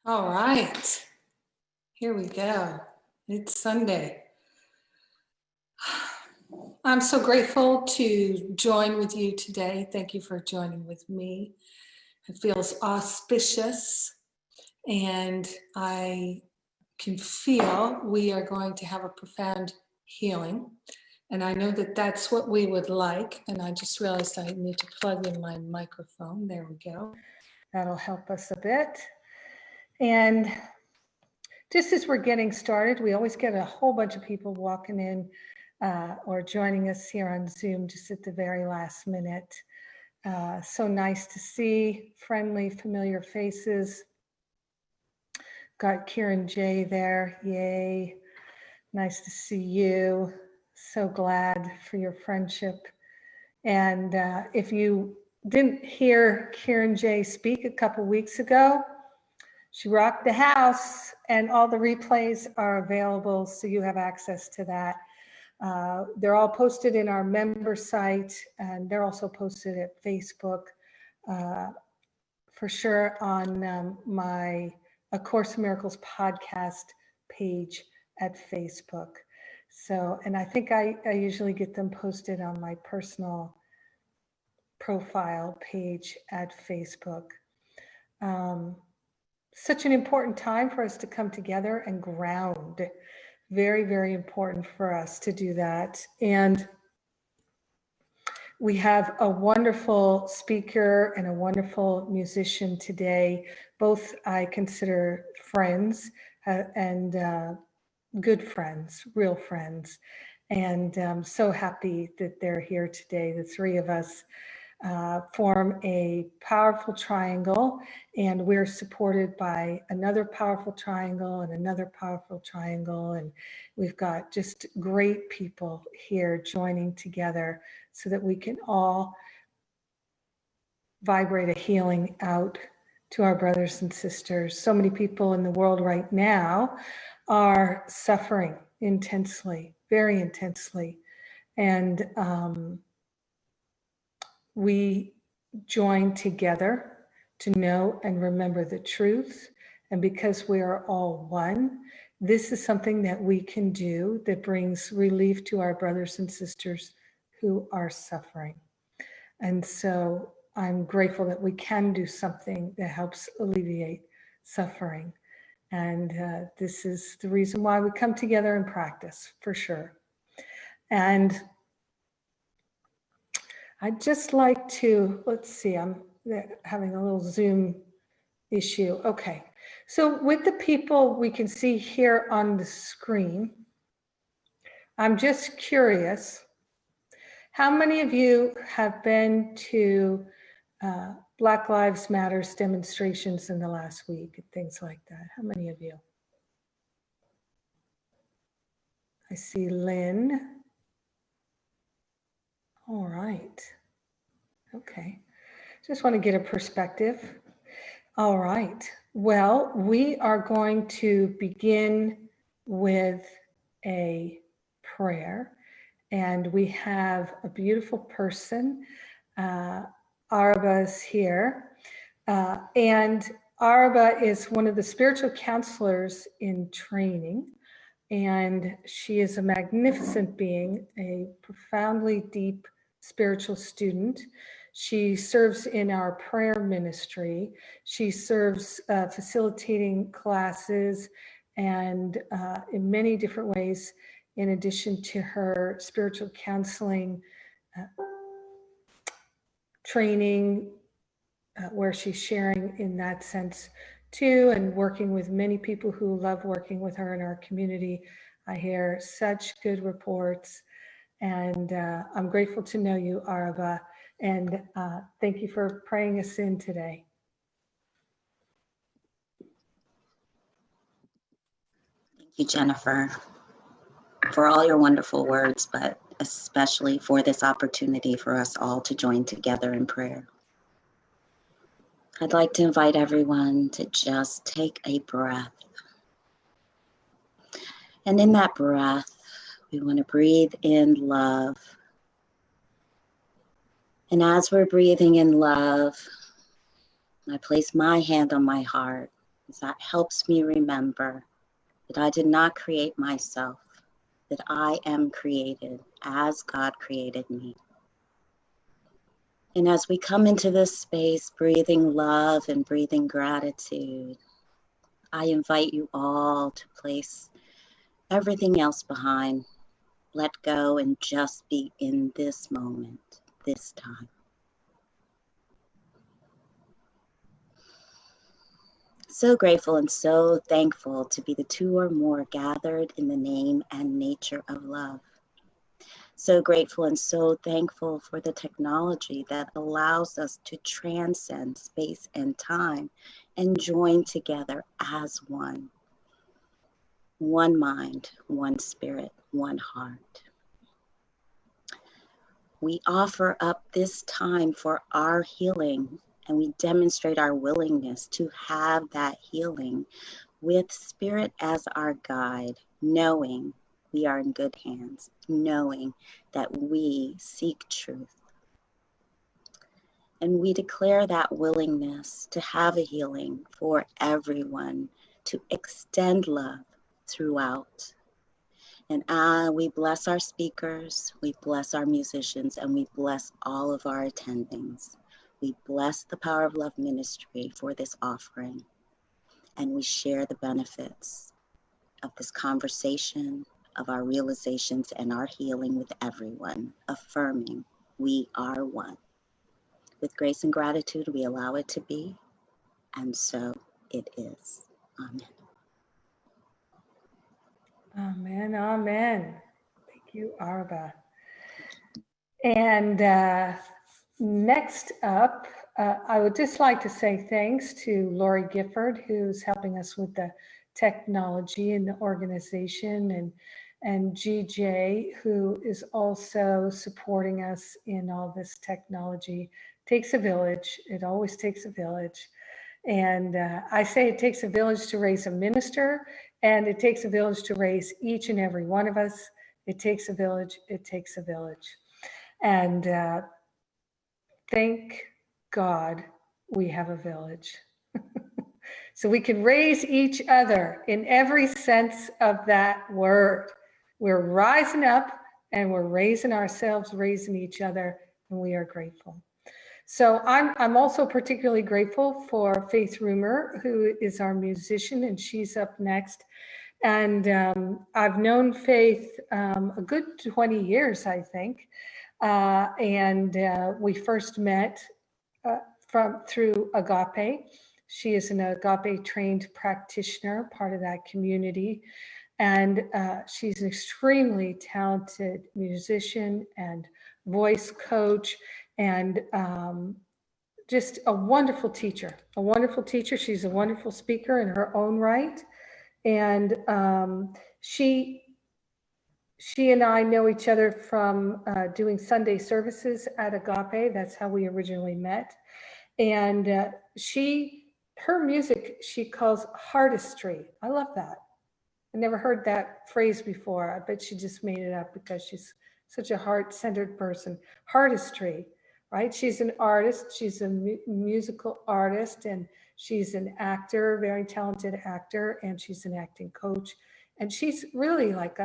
All right, here we go. It's Sunday. I'm so grateful to join with you today. Thank you for joining with me. It feels auspicious, and I can feel we are going to have a profound healing. And I know that that's what we would like. And I just realized I need to plug in my microphone. There we go. That'll help us a bit. And just as we're getting started, we always get a whole bunch of people walking in or joining us here on Zoom just at the very last minute. So nice to see friendly, familiar faces. Got Kieran J there, yay. Nice to see you. So glad for your friendship. And if you didn't hear Kieran J speak a couple weeks ago, she rocked the house, and all the replays are available, so you have access to that. They're all posted in our member site, and they're also posted at Facebook, for sure on my A Course in Miracles podcast page at Facebook. So, and I think I usually get them posted on my personal profile page at Facebook. Such an important time for us to come together and ground. Very, very important for us to do that. And we have a wonderful speaker and a wonderful musician today. Both I consider friends and good friends, real friends. And I'm so happy that they're here today. The three of us form a powerful triangle, and we're supported by another powerful triangle and another powerful triangle. And we've got just great people here joining together so that we can all vibrate a healing out to our brothers and sisters. So many people in the world right now are suffering intensely, very intensely. And we join together to know and remember the truth. And because we are all one, this is something that we can do that brings relief to our brothers and sisters who are suffering. And so I'm grateful that we can do something that helps alleviate suffering. And this is the reason why we come together and practice, for sure. And I'd just like to, let's see, I'm having a little Zoom issue. Okay, so with the people we can see here on the screen, I'm just curious, how many of you have been to Black Lives Matters demonstrations in the last week and things like that? How many of you? I see Lynn. All right. Okay. Just want to get a perspective. All right. Well, we are going to begin with a prayer. And we have a beautiful person. Araba is here. And Araba is one of the spiritual counselors in training. And she is a magnificent being, a profoundly deep spiritual student. She serves in our prayer ministry. She serves facilitating classes and in many different ways, in addition to her spiritual counseling training, where she's sharing in that sense too, and working with many people who love working with her in our community. I hear such good reports, and I'm grateful to know you, Araba, and thank you for praying us in today. Thank you, Jennifer, for all your wonderful words, but especially for this opportunity for us all to join together in prayer. I'd like to invite everyone to just take a breath. And in that breath, we want to breathe in love. And as we're breathing in love, I place my hand on my heart That helps me remember that I did not create myself, that I am created as God created me. And as we come into this space, breathing love and breathing gratitude, I invite you all to place everything else behind, let go, and just be in this moment, this time. So grateful and so thankful to be the two or more gathered in the name and nature of love. So grateful and so thankful for the technology that allows us to transcend space and time and join together as one. One mind, one spirit, one heart. We offer up this time for our healing, and we demonstrate our willingness to have that healing with spirit as our guide, knowing we are in good hands, knowing that we seek truth. And we declare that willingness to have a healing for everyone, to extend love throughout. And we bless our speakers, we bless our musicians, and we bless all of our attendings. We bless the Power of Love Ministry for this offering, and we share the benefits of this conversation, of our realizations and our healing with everyone, affirming we are one. With grace and gratitude, we allow it to be, and so it is. Amen. Amen, amen. Thank you, Arba. And next up, I would just like to say thanks to Lori Gifford, who's helping us with the technology in the organization, and GJ, who is also supporting us in all this technology. Takes a village. It always takes a village. And I say it takes a village to raise a minister, and it takes a village to raise each and every one of us. It takes a village. It takes a village. And thank God we have a village. So we can raise each other in every sense of that word. We're rising up and we're raising ourselves, raising each other, and we are grateful. So I'm also particularly grateful for Faith Rumer, who is our musician, and she's up next. And I've known Faith a good 20 years, I think. And we first met through Agape. She is an Agape trained practitioner, part of that community. And she's an extremely talented musician and voice coach, and just a wonderful teacher, a wonderful teacher. She's a wonderful speaker in her own right. And she and I know each other from doing Sunday services at Agape. That's how we originally met. And her music, she calls heartistry. I love that. I never heard that phrase before. I bet she just made it up because she's such a heart-centered person. Heartistry, right? She's an artist. She's a musical artist, and she's an actor, very talented actor, and she's an acting coach. And she's really like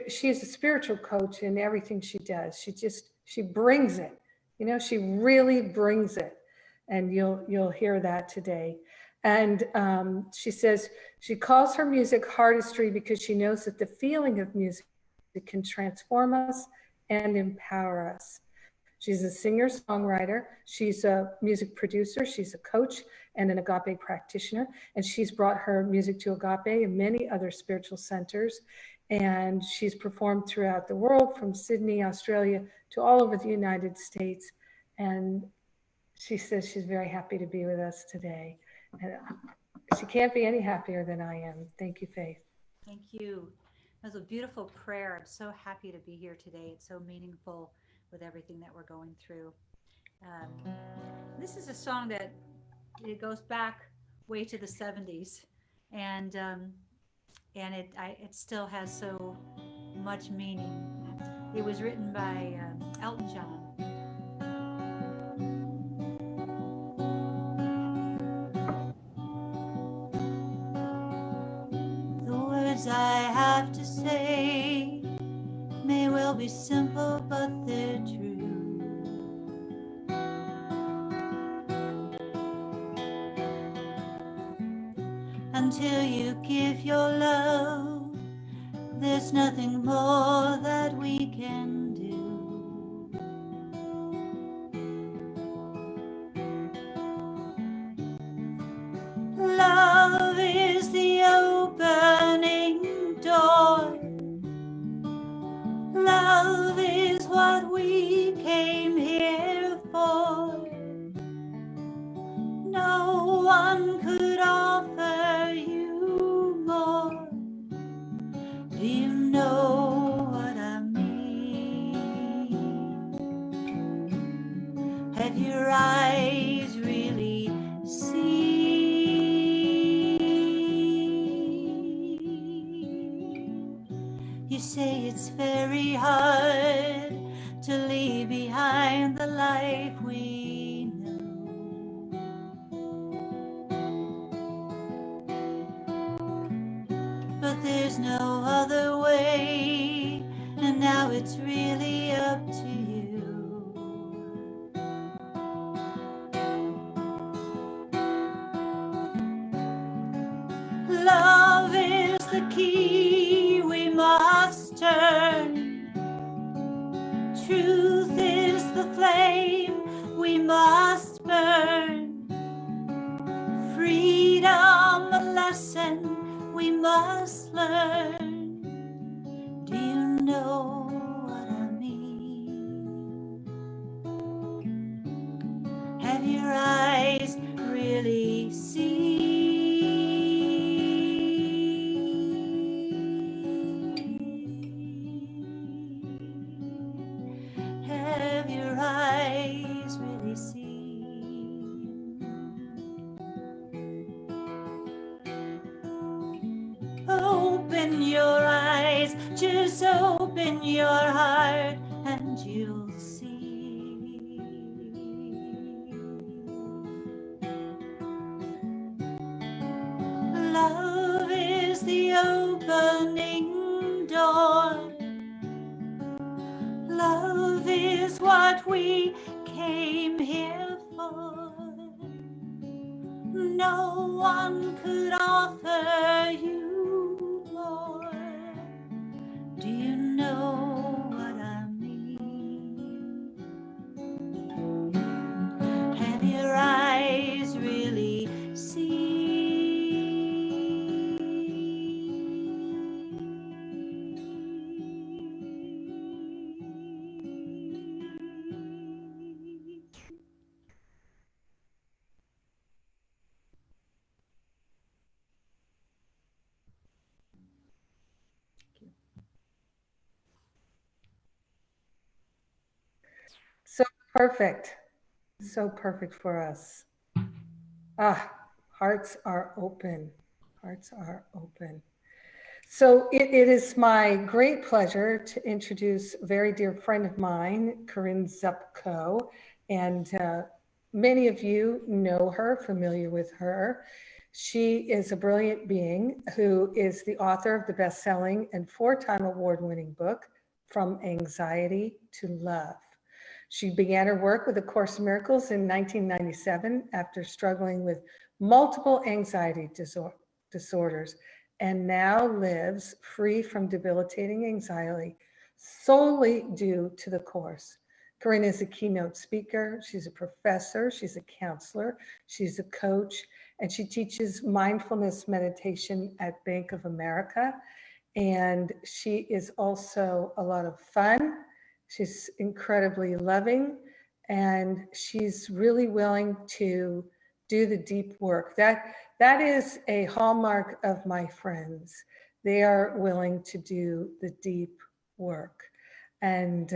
she's a spiritual coach in everything she does. She brings it, she really brings it. And you'll hear that today. And she says she calls her music heartistry because she knows that the feeling of music can transform us and empower us. She's a singer-songwriter. She's a music producer. She's a coach and an Agape practitioner. And she's brought her music to Agape and many other spiritual centers. And she's performed throughout the world, from Sydney, Australia, to all over the United States. And she says she's very happy to be with us today. And she can't be any happier than I am. Thank you, Faith. Thank you. That was a beautiful prayer. I'm so happy to be here today. It's so meaningful with everything that we're going through. This is a song that it goes back way to the 70s, and it still has so much meaning. It was written by Elton John. words I have to say may well be simple, but they're true. Until you give your love, there's nothing more that we can do. Love is the opening door. Love is what we came here for. No one could offer you more. Do you know what I mean? Have your eyes really seen? You say it's very hard to leave behind the life we know. But there's no other way, and now it's really up to you. Love is the key we must turn. Truth is the flame we must burn. Freedom a lesson we must learn. Do you know what I mean? Have your eyes really seen? Have your eyes really seen? Open your eyes, just open your heart, and you'll see. Love is the opening door. Love is what we came here for. No one could offer you more. Do you know what I mean? Have your eyes really seen? So perfect. So perfect for us. Hearts are open. Hearts are open. So it is my great pleasure to introduce a very dear friend of mine, Corinne Zupko. And many of you know her, familiar with her. She is a brilliant being who is the author of the best-selling and 4-time award-winning book, From Anxiety to Love. She began her work with A Course in Miracles in 1997 after struggling with multiple anxiety disorders, and now lives free from debilitating anxiety solely due to the Course. Corinne is a keynote speaker. She's a professor. She's a counselor. She's a coach, and she teaches mindfulness meditation at Bank of America. And she is also a lot of fun. She's incredibly loving, and she's really willing to do the deep work. That is a hallmark of my friends. They are willing to do the deep work. And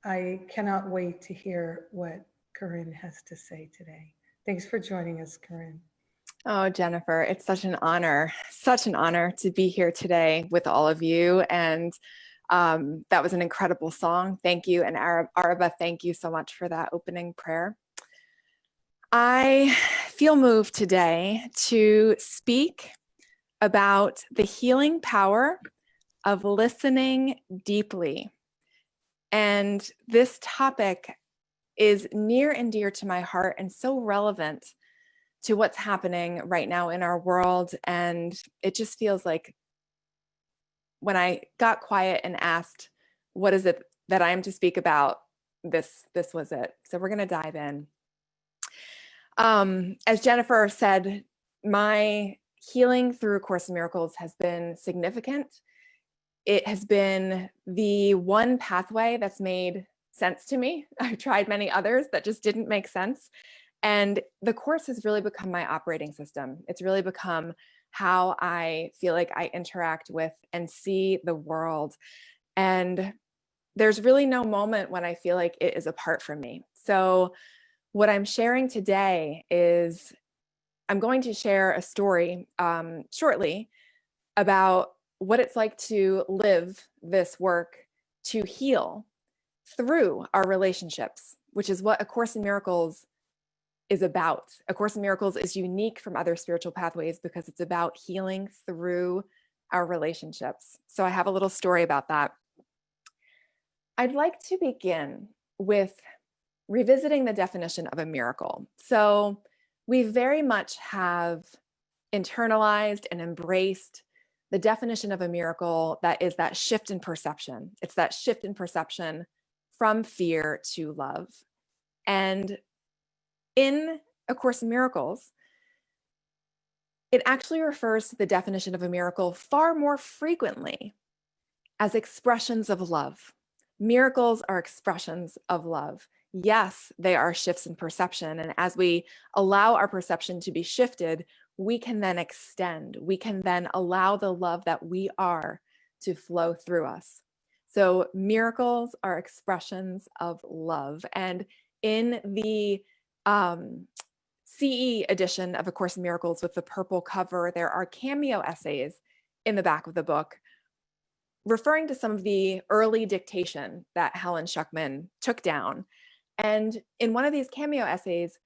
I cannot wait to hear what Corinne has to say today. Thanks for joining us, Corinne. Oh, Jennifer, it's such an honor to be here today with all of you. And that was an incredible song. Thank you. And Araba, thank you so much for that opening prayer. I feel moved today to speak about the healing power of listening deeply. And this topic is near and dear to my heart and so relevant to what's happening right now in our world. And it just feels like when I got quiet and asked, what is it that I am to speak about? This was it. So we're going to dive in. As Jennifer said, my healing through A Course in Miracles has been significant. It has been the one pathway that's made sense to me. I've tried many others that just didn't make sense. And the Course has really become my operating system. It's really become how I feel like I interact with and see the world. And there's really no moment when I feel like it is apart from me. So what I'm sharing today is I'm going to share a story shortly about what it's like to live this work to heal through our relationships, which is what A Course in Miracles is about. A Course in Miracles is unique from other spiritual pathways because it's about healing through our relationships. So I have a little story about that. I'd like to begin with revisiting the definition of a miracle. So we very much have internalized and embraced the definition of a miracle that is that shift in perception. It's that shift in perception from fear to love. And in A Course in Miracles, it actually refers to the definition of a miracle far more frequently as expressions of love. Miracles are expressions of love. Yes, they are shifts in perception. And as we allow our perception to be shifted, we can then extend. We can then allow the love that we are to flow through us. So miracles are expressions of love. And in the CE edition of A Course in Miracles with the purple cover, there are cameo essays in the back of the book referring to some of the early dictation that Helen Schucman took down. And in one of these cameo essays,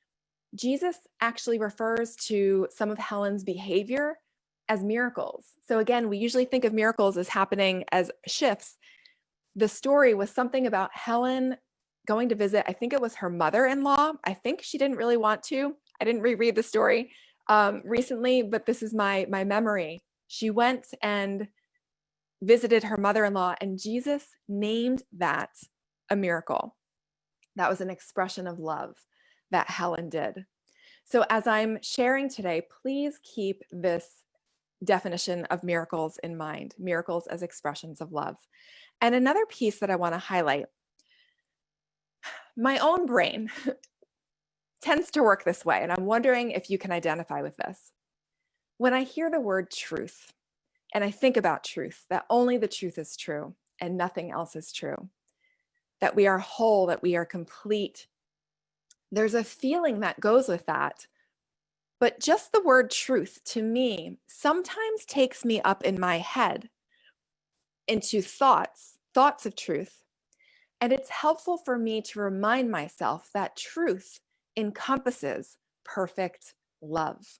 Jesus actually refers to some of Helen's behavior as miracles. So again, we usually think of miracles as happening as shifts. The story was something about Helen going to visit, I think it was her mother-in-law. I think she didn't really want to. I didn't reread the story recently, but this is my memory. She went and visited her mother-in-law, and Jesus named that a miracle. That was an expression of love that Helen did. So as I'm sharing today, please keep this definition of miracles in mind, miracles as expressions of love. And another piece that I want to highlight, my own brain tends to work this way, and I'm wondering if you can identify with this. When I hear the word truth, and I think about truth, that only the truth is true and nothing else is true, that we are whole, that we are complete, there's a feeling that goes with that. But just the word truth to me sometimes takes me up in my head into thoughts of truth. And it's helpful for me to remind myself that truth encompasses perfect love.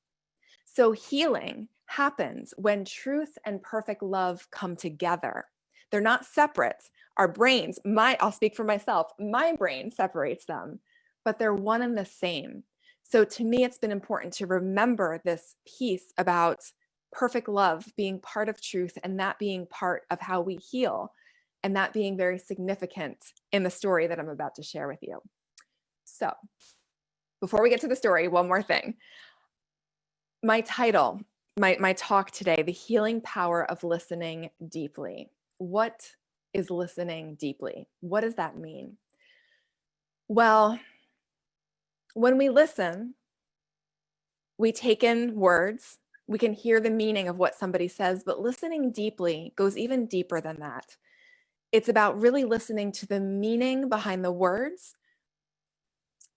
So healing happens when truth and perfect love come together. They're not separate. Our brains, I'll speak for myself, my brain separates them, but they're one and the same. So to me, it's been important to remember this piece about perfect love being part of truth and that being part of how we heal, and that being very significant in the story that I'm about to share with you. So before we get to the story, one more thing. My title, my talk today, The Healing Power of Listening Deeply. What is listening deeply? What does that mean? Well, when we listen, we take in words, we can hear the meaning of what somebody says, but listening deeply goes even deeper than that. It's about really listening to the meaning behind the words.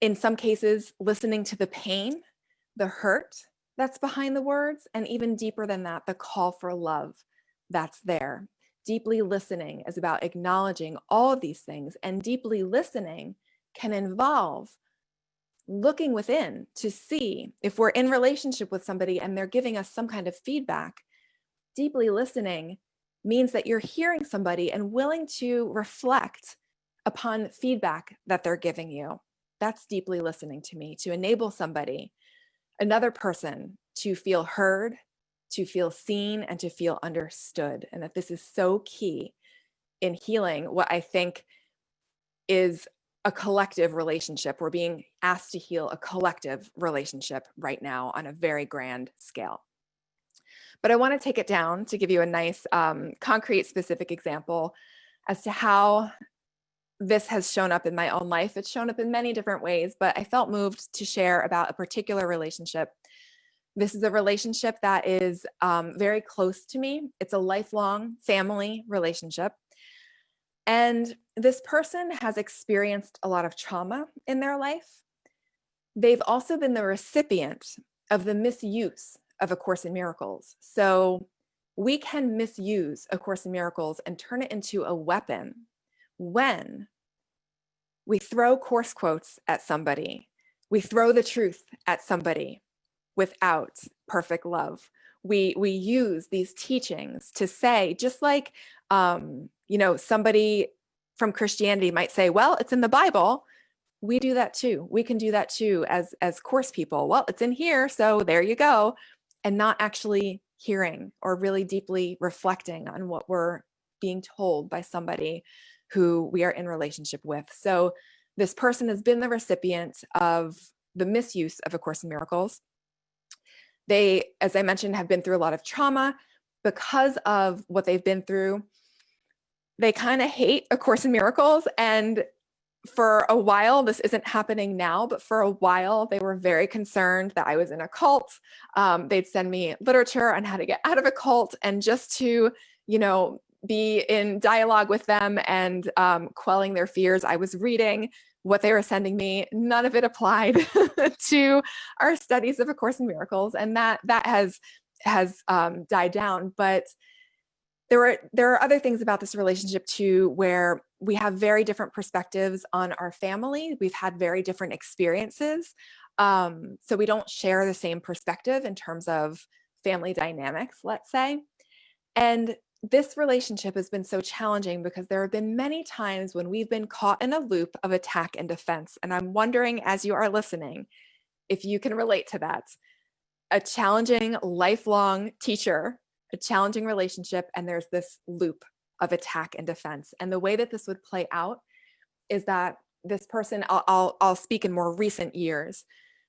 In some cases, listening to the pain, the hurt that's behind the words, and even deeper than that, the call for love that's there. Deeply listening is about acknowledging all of these things, and deeply listening can involve looking within to see if we're in relationship with somebody and they're giving us some kind of feedback, deeply listening means that you're hearing somebody and willing to reflect upon feedback that they're giving you. That's deeply listening to me, to enable somebody, another person, to feel heard, to feel seen, and to feel understood. And that this is so key in healing what I think is a collective relationship. We're being asked to heal a collective relationship right now on a very grand scale. But I want to take it down to give you a nice, concrete, specific example as to how this has shown up in my own life. It's shown up in many different ways, but I felt moved to share about a particular relationship. This is a relationship that is very close to me. It's a lifelong family relationship. And this person has experienced a lot of trauma in their life. They've also been the recipient of the misuse of A Course in Miracles. So we can misuse A Course in Miracles and turn it into a weapon when we throw course quotes at somebody, we throw the truth at somebody without perfect love. We use these teachings to say, just like somebody from Christianity might say, well, it's in the Bible. We do that too. We can do that too as course people. Well, it's in here, so there you go. And not actually hearing or really deeply reflecting on what we're being told by somebody who we are in relationship with. So this person has been the recipient of the misuse of A Course in Miracles. They, as I mentioned, have been through a lot of trauma. Because of what they've been through, they kind of hate A Course in Miracles. And for a while, this isn't happening now, but for a while, they were very concerned that I was in a cult. They'd send me literature on how to get out of a cult, and just to, be in dialogue with them and quelling their fears. I was reading what they were sending me. None of it applied to our studies of A Course in Miracles, and that has died down. But there are other things about this relationship too, where we have very different perspectives on our family. We've had very different experiences. So we don't share the same perspective in terms of family dynamics, let's say. And this relationship has been so challenging because there have been many times when we've been caught in a loop of attack and defense. And I'm wondering, as you are listening, if you can relate to that. A challenging, lifelong teacher, a challenging relationship, and there's this loop of attack and defense. And the way that this would play out is that this person, I'll speak in more recent years,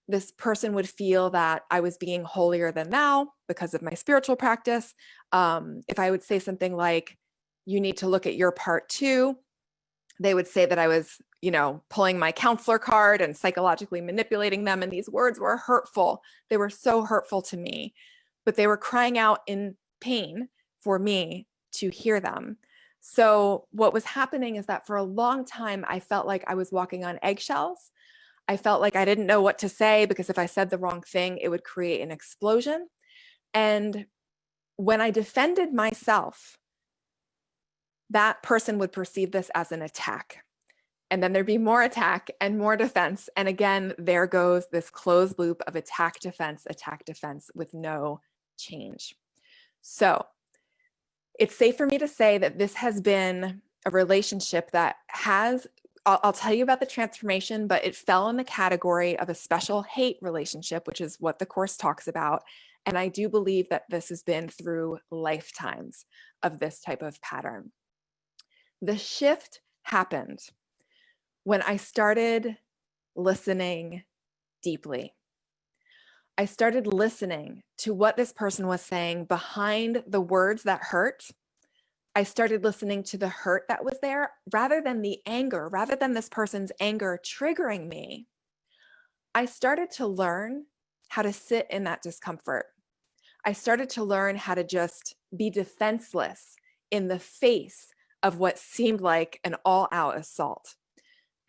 this person would feel that I was being holier than thou because of my spiritual practice. If I would say something like, you need to look at your part too, they would say that I was, pulling my counselor card and psychologically manipulating them. And these words were hurtful. They were so hurtful to me, but they were crying out in pain for me to hear them. So what was happening is that for a long time, I felt like I was walking on eggshells. I felt like I didn't know what to say because if I said the wrong thing, it would create an explosion. And when I defended myself, that person would perceive this as an attack. And then there'd be more attack and more defense. And again, there goes this closed loop of attack, defense with no change. So it's safe for me to say that this has been a relationship that has, I'll tell you about the transformation, but it fell in the category of a special hate relationship, which is what the Course talks about. And I do believe that this has been through lifetimes of this type of pattern. The shift happened when I started listening deeply. I started listening to what this person was saying behind the words that hurt. I started listening to the hurt that was there rather than the anger, rather than this person's anger triggering me. I started to learn how to sit in that discomfort. I started to learn how to just be defenseless in the face of what seemed like an all-out assault.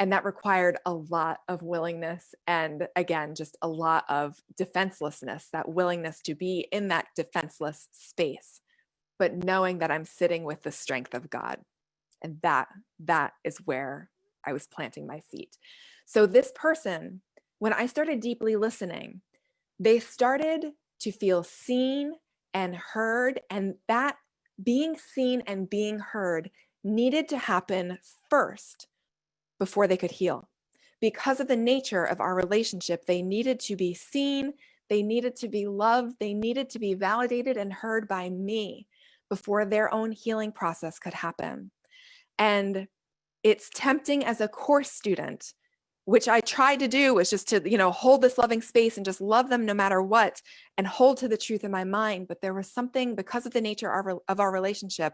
And that required a lot of willingness and, again, just a lot of defenselessness, that willingness to be in that defenseless space, but knowing that I'm sitting with the strength of God. And that is where I was planting my feet. So this person, when I started deeply listening, they started to feel seen and heard, and that being seen and being heard needed to happen first before they could heal. Because of the nature of our relationship, they needed to be seen, they needed to be loved, they needed to be validated and heard by me before their own healing process could happen. And it's tempting as a course student, which I tried to do, was just to, hold this loving space and just love them no matter what, and hold to the truth in my mind. But there was something, because of the nature of our relationship,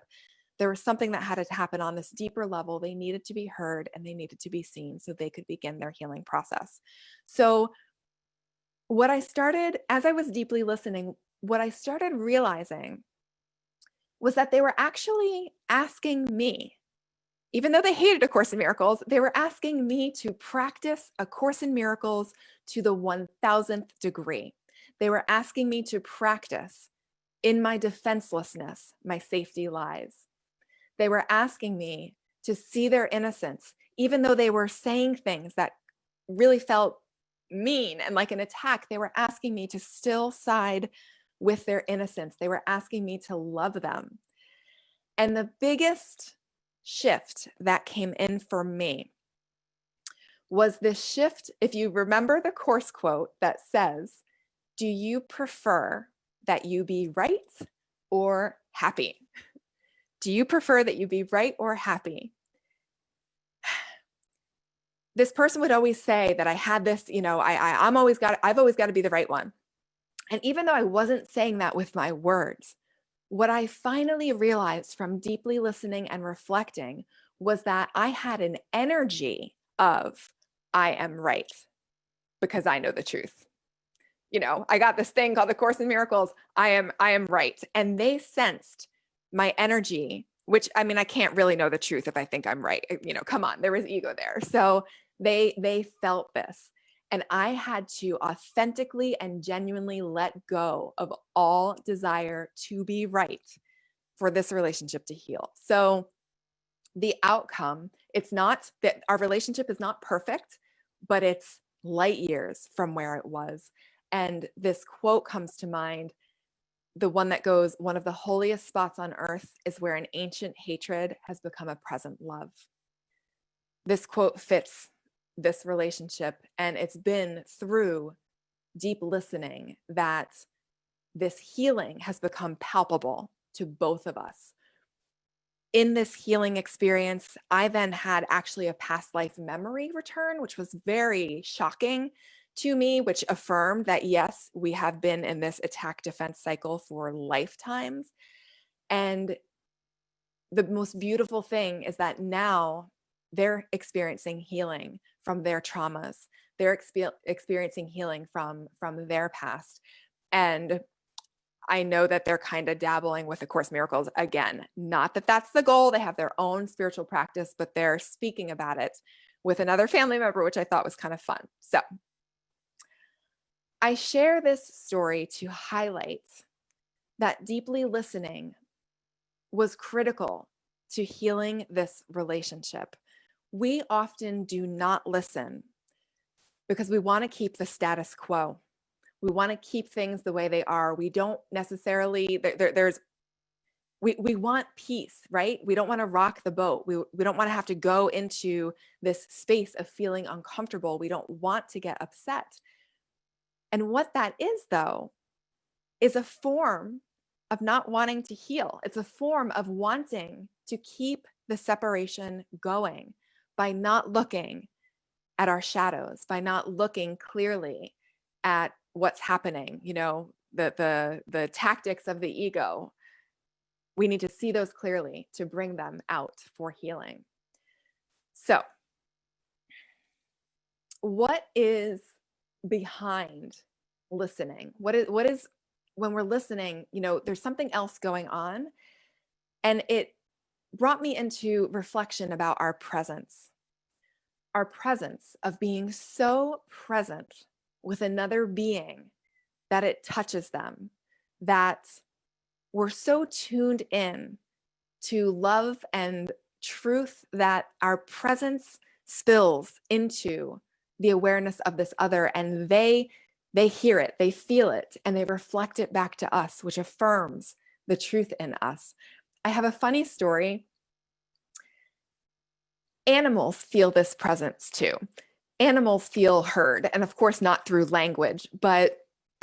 there was something that had to happen on this deeper level. They needed to be heard and they needed to be seen so they could begin their healing process. So what I started, as I was deeply listening, what I started realizing was that they were actually asking me, even though they hated A Course in Miracles, they were asking me to practice A Course in Miracles to the 1000th degree. They were asking me to practice in my defenselessness, my safety lies. They were asking me to see their innocence, even though they were saying things that really felt mean and like an attack. They were asking me to still side with their innocence. They were asking me to love them. And the biggest shift that came in for me was this shift. If you remember the course quote that says, "Do you prefer that you be right or happy? Do you prefer that you be right or happy?" This person would always say that I had this, I've always got to be the right one. And even though I wasn't saying that with my words, what I finally realized from deeply listening and reflecting was that I had an energy of, I am right because I know the truth. I got this thing called the Course in Miracles. I am right. And they sensed my energy, which, I can't really know the truth if I think I'm right. Come on, there was ego there. So they felt this. And I had to authentically and genuinely let go of all desire to be right for this relationship to heal. So the outcome, it's not that our relationship is not perfect, but it's light years from where it was. And this quote comes to mind, the one that goes, "One of the holiest spots on earth is where an ancient hatred has become a present love." This quote fits this relationship, and it's been through deep listening that this healing has become palpable to both of us. In this healing experience, I then had actually a past life memory return, which was very shocking to me, which affirmed that, yes, we have been in this attack defense cycle for lifetimes. And the most beautiful thing is that now they're experiencing healing from their traumas. They're experiencing healing from their past. And I know that they're kind of dabbling with A Course in Miracles again. Not that that's the goal. They have their own spiritual practice, but they're speaking about it with another family member, which I thought was kind of fun. So I share this story to highlight that deeply listening was critical to healing this relationship. We often do not listen because we want to keep the status quo. We want to keep things the way they are. We don't necessarily, we want peace, right? We don't want to rock the boat. We don't want to have to go into this space of feeling uncomfortable. We don't want to get upset. And what that is, though, is a form of not wanting to heal. It's a form of wanting to keep the separation going by not looking at our shadows, by not looking clearly at what's happening, the tactics of the ego. We need to see those clearly to bring them out for healing. So, what is behind listening? What is when we're listening, there's something else going on. And it brought me into reflection about our presence of being so present with another being that it touches them, that we're so tuned in to love and truth that our presence spills into the awareness of this other, and they They hear it, they feel it, and they reflect it back to us, which affirms the truth in us. I have a funny story. Animals feel this presence too. Animals feel heard, and of course not through language, but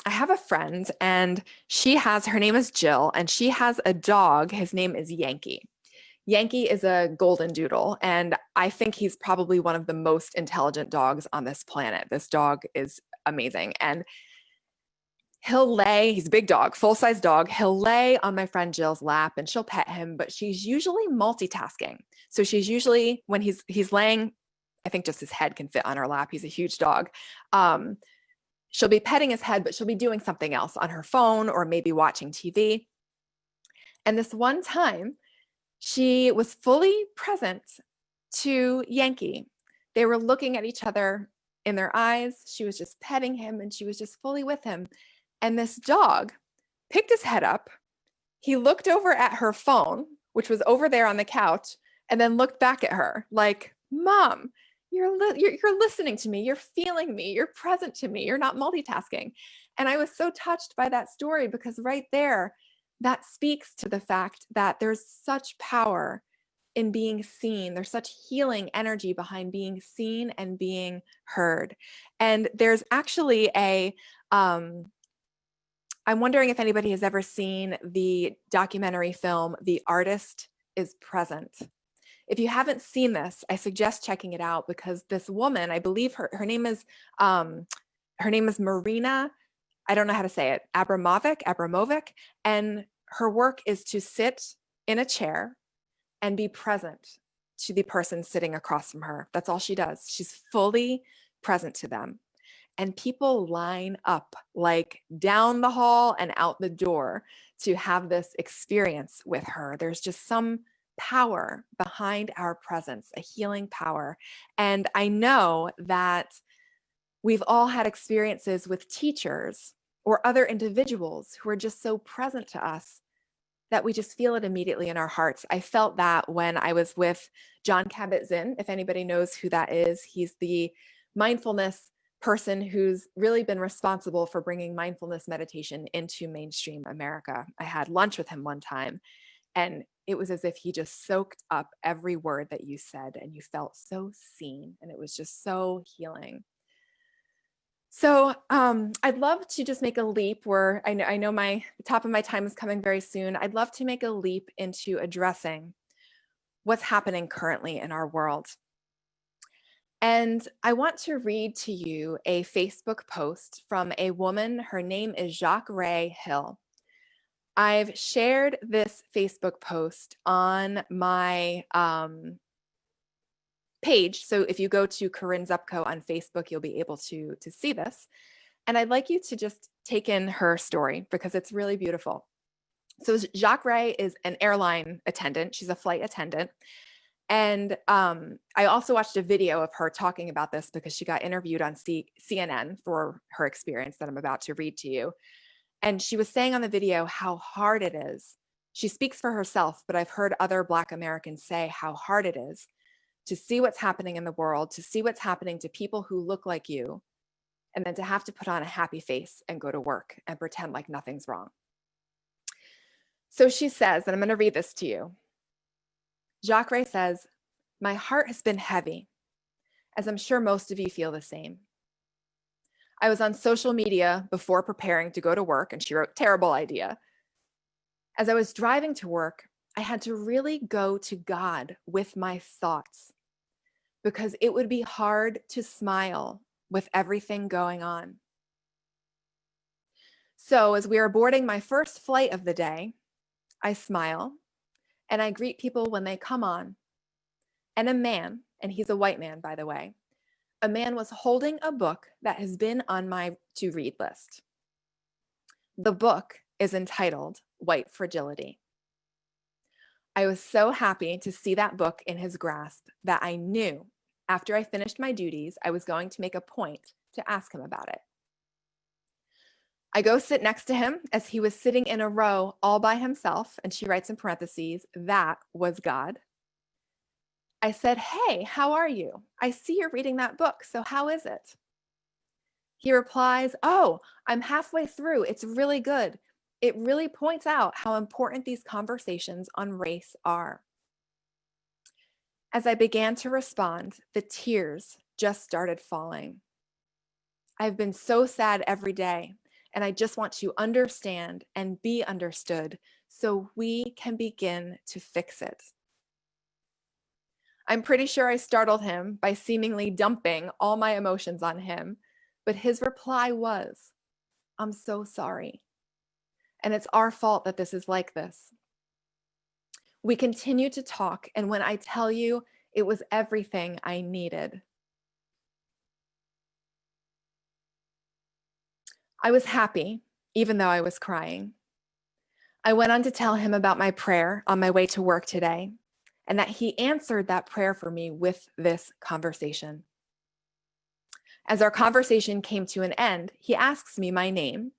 I have a friend and her name is Jill, and she has a dog. His name is Yankee. Yankee is a golden doodle, and I think he's probably one of the most intelligent dogs on this planet. This dog is amazing. And he's a big dog, full-size dog. He'll lay on my friend Jill's lap and she'll pet him, but she's usually multitasking. So she's usually, when he's laying, I think just his head can fit on her lap. He's a huge dog. She'll be petting his head, but she'll be doing something else on her phone or maybe watching TV. And this one time, she was fully present to Yankee. They were looking at each other in their eyes. She was just petting him and she was just fully with him. And this dog picked his head up. He looked over at her phone, which was over there on the couch, and then looked back at her like, Mom, you're listening to me. You're feeling me. You're present to me. You're not multitasking. And I was so touched by that story because right there, that speaks to the fact that there's such power in being seen. There's such healing energy behind being seen and being heard. And there's actually I'm wondering if anybody has ever seen the documentary film, The Artist is Present. If you haven't seen this, I suggest checking it out because this woman, I believe her name is Marina, I don't know how to say it, Abramovic, and her work is to sit in a chair and be present to the person sitting across from her. That's all she does. She's fully present to them. And people line up like down the hall and out the door to have this experience with her. There's just some power behind our presence, a healing power. And I know that we've all had experiences with teachers or other individuals who are just so present to us that we just feel it immediately in our hearts. I felt that when I was with Jon Kabat-Zinn. If anybody knows who that is, he's the mindfulness person who's really been responsible for bringing mindfulness meditation into mainstream America. I had lunch with him one time, and it was as if he just soaked up every word that you said, and you felt so seen, and it was just so healing. So I'd love to just make a leap where I know the top of my time is coming very soon. I'd love to make a leap into addressing what's happening currently in our world. And I want to read to you a Facebook post from a woman. Her name is Jacque Rae Hill. I've shared this Facebook post on my page. So if you go to Corinne Zupko on Facebook, you'll be able to see this. And I'd like you to just take in her story because it's really beautiful. So Jacque Rae is an airline attendant. She's a flight attendant. And I also watched a video of her talking about this because she got interviewed on CNN for her experience that I'm about to read to you. And she was saying on the video how hard it is. She speaks for herself, but I've heard other Black Americans say how hard it is to see what's happening in the world, to see what's happening to people who look like you, and then to have to put on a happy face and go to work and pretend like nothing's wrong. So she says, and I'm going to read this to you. Jacque Rae says, "My heart has been heavy, as I'm sure most of you feel the same. I was on social media before preparing to go to work," and she wrote, "Terrible idea. As I was driving to work, I had to really go to God with my thoughts because it would be hard to smile with everything going on. So as we are boarding my first flight of the day, I smile and I greet people when they come on. And a man, and he's a white man, by the way, a man was holding a book that has been on my to-read list. The book is entitled White Fragility. I was so happy to see that book in his grasp that I knew after I finished my duties, I was going to make a point to ask him about it. I go sit next to him as he was sitting in a row all by himself, and she writes in parentheses, "That was God." I said, "Hey, how are you? I see you're reading that book, so how is it?" He replies, "Oh, I'm halfway through. It's really good." It really points out how important these conversations on race are. As I began to respond, the tears just started falling. I've been so sad every day, and I just want to understand and be understood so we can begin to fix it. I'm pretty sure I startled him by seemingly dumping all my emotions on him, but his reply was, "I'm so sorry. And it's our fault that this is like this." We continued to talk, and when I tell you, it was everything I needed. I was happy, even though I was crying. I went on to tell him about my prayer on my way to work today, and that he answered that prayer for me with this conversation. As our conversation came to an end, he asks me my name.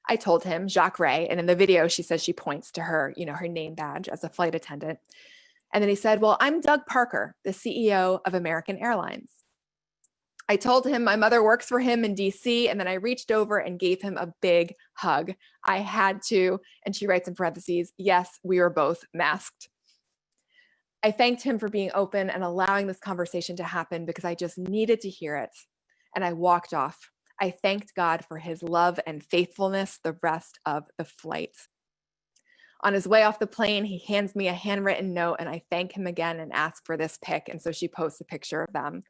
I told him Jacque Rae, and in the video, she says she points to her, her name badge as a flight attendant. And then he said, "Well, I'm Doug Parker, the CEO of American Airlines." I told him my mother works for him in DC, and then I reached over and gave him a big hug. I had to, and she writes in parentheses, "Yes, we were both masked." I thanked him for being open and allowing this conversation to happen because I just needed to hear it. And I walked off. I thanked God for his love and faithfulness the rest of the flight. On his way off the plane, he hands me a handwritten note, and I thank him again and ask for this pic. And so she posts a picture of them.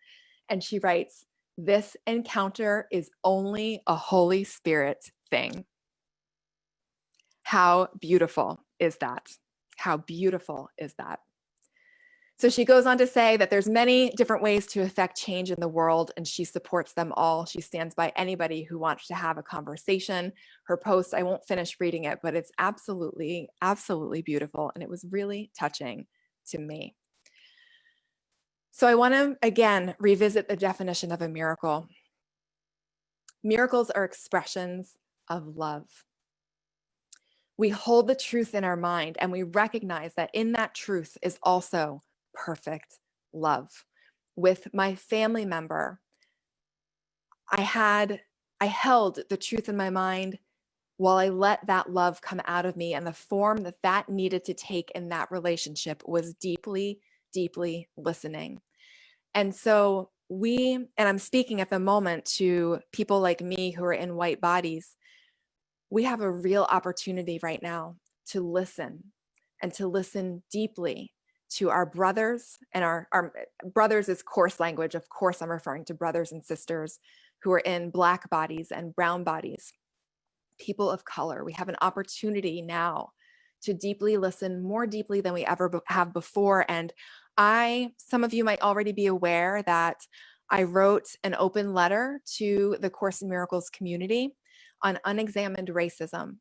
And she writes, "This encounter is only a Holy Spirit thing." How beautiful is that? How beautiful is that? So she goes on to say that there's many different ways to affect change in the world, and she supports them all. She stands by anybody who wants to have a conversation. Her post, I won't finish reading it, but it's absolutely, absolutely beautiful. And it was really touching to me. So I want to, again, revisit the definition of a miracle. Miracles are expressions of love. We hold the truth in our mind, and we recognize that in that truth is also perfect love. With my family member, I held the truth in my mind while I let that love come out of me, and the form that needed to take in that relationship was deeply, deeply listening. And so and I'm speaking at the moment to people like me who are in white bodies, we have a real opportunity right now to listen, and to listen deeply to our brothers. And our brothers is coarse language. Of course, I'm referring to brothers and sisters who are in Black bodies and brown bodies, people of color. We have an opportunity now to deeply listen, more deeply than we ever have before. And some of you might already be aware that I wrote an open letter to the Course in Miracles community on unexamined racism.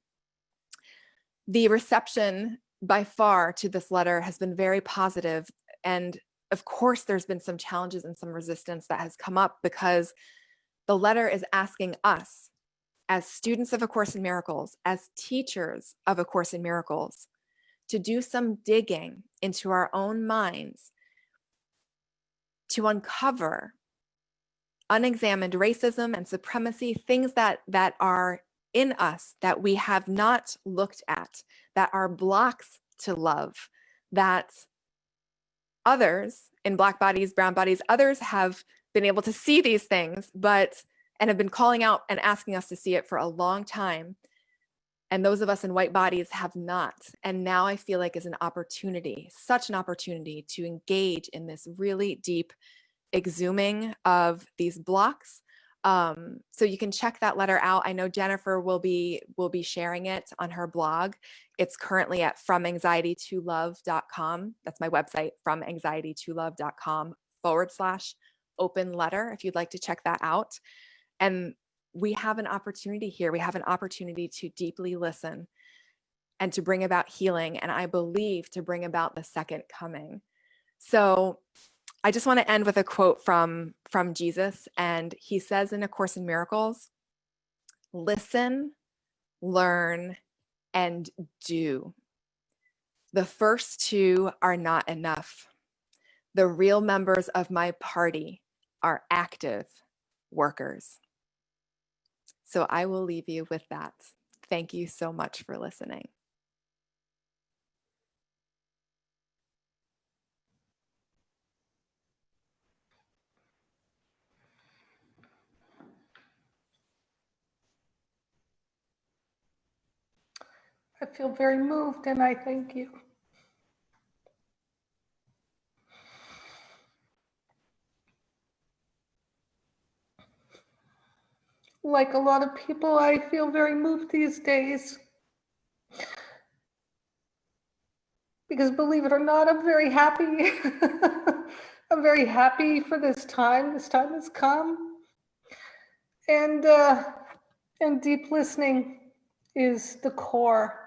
The reception by far to this letter has been very positive. And of course, there's been some challenges and some resistance that has come up because the letter is asking us, as students of A Course in Miracles, as teachers of A Course in Miracles, to do some digging into our own minds to uncover unexamined racism and supremacy, things that are in us that we have not looked at, that are blocks to love, that others in Black bodies, brown bodies, others have been able to see these things, and have been calling out and asking us to see it for a long time. And those of us in white bodies have not. And now I feel like is an opportunity, such an opportunity to engage in this really deep exhuming of these blocks. So you can check that letter out. I know Jennifer will be sharing it on her blog. It's currently at FromAnxietyToLove.com. That's my website, FromAnxietyToLove.com/open letter, if you'd like to check that out. And we have an opportunity here. We have an opportunity to deeply listen and to bring about healing, and I believe to bring about the second coming. So I just want to end with a quote from Jesus, and he says in A Course in Miracles, "Listen, learn, and do. The first two are not enough. The real members of my party are active workers." So I will leave you with that. Thank you so much for listening. I feel very moved and I thank you. Like a lot of people, I feel very moved these days. Because believe it or not, I'm very happy. I'm very happy for this time. This time has come. And deep listening is the core.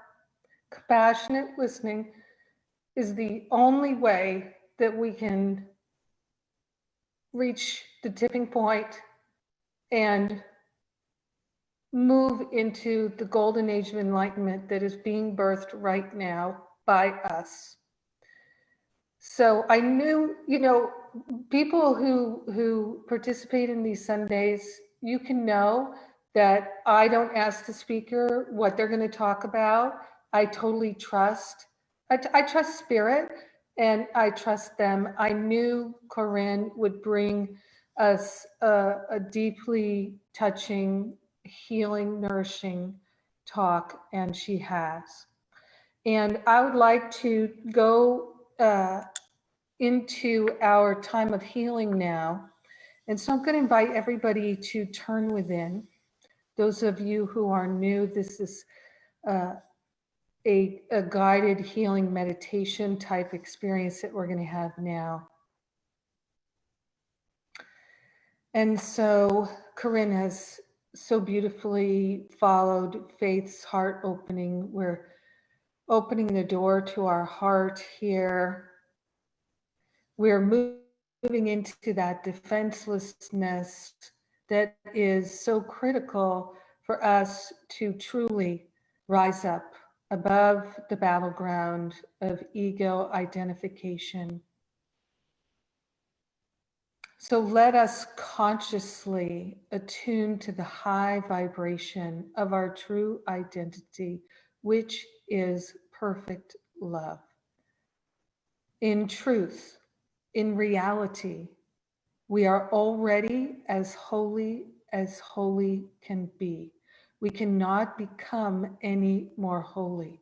Compassionate listening is the only way that we can reach the tipping point and move into the golden age of enlightenment that is being birthed right now by us. So I knew, people who participate in these Sundays, you can know that I don't ask the speaker what they're going to talk about. I totally trust. I trust spirit and I trust them. I knew Corinne would bring us a deeply touching, healing, nourishing talk, and she has. And I would like to go into our time of healing now. And so I'm going to invite everybody to turn within. Those of you who are new, this is a guided healing meditation type experience that we're going to have now. And so Corinne has so beautifully followed Faith's heart opening. We're opening the door to our heart here. We're moving into that defenselessness that is so critical for us to truly rise up above the battleground of ego identification. So let us consciously attune to the high vibration of our true identity, which is perfect love. In truth, in reality, we are already as holy can be. We cannot become any more holy.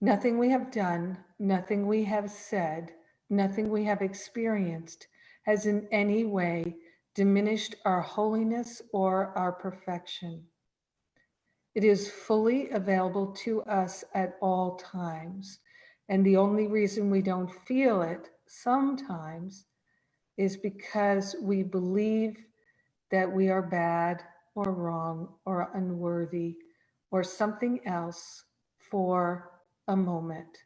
Nothing we have done, nothing we have said, nothing we have experienced has in any way diminished our holiness or our perfection. It is fully available to us at all times. And the only reason we don't feel it sometimes is because we believe that we are bad or wrong or unworthy or something else for a moment.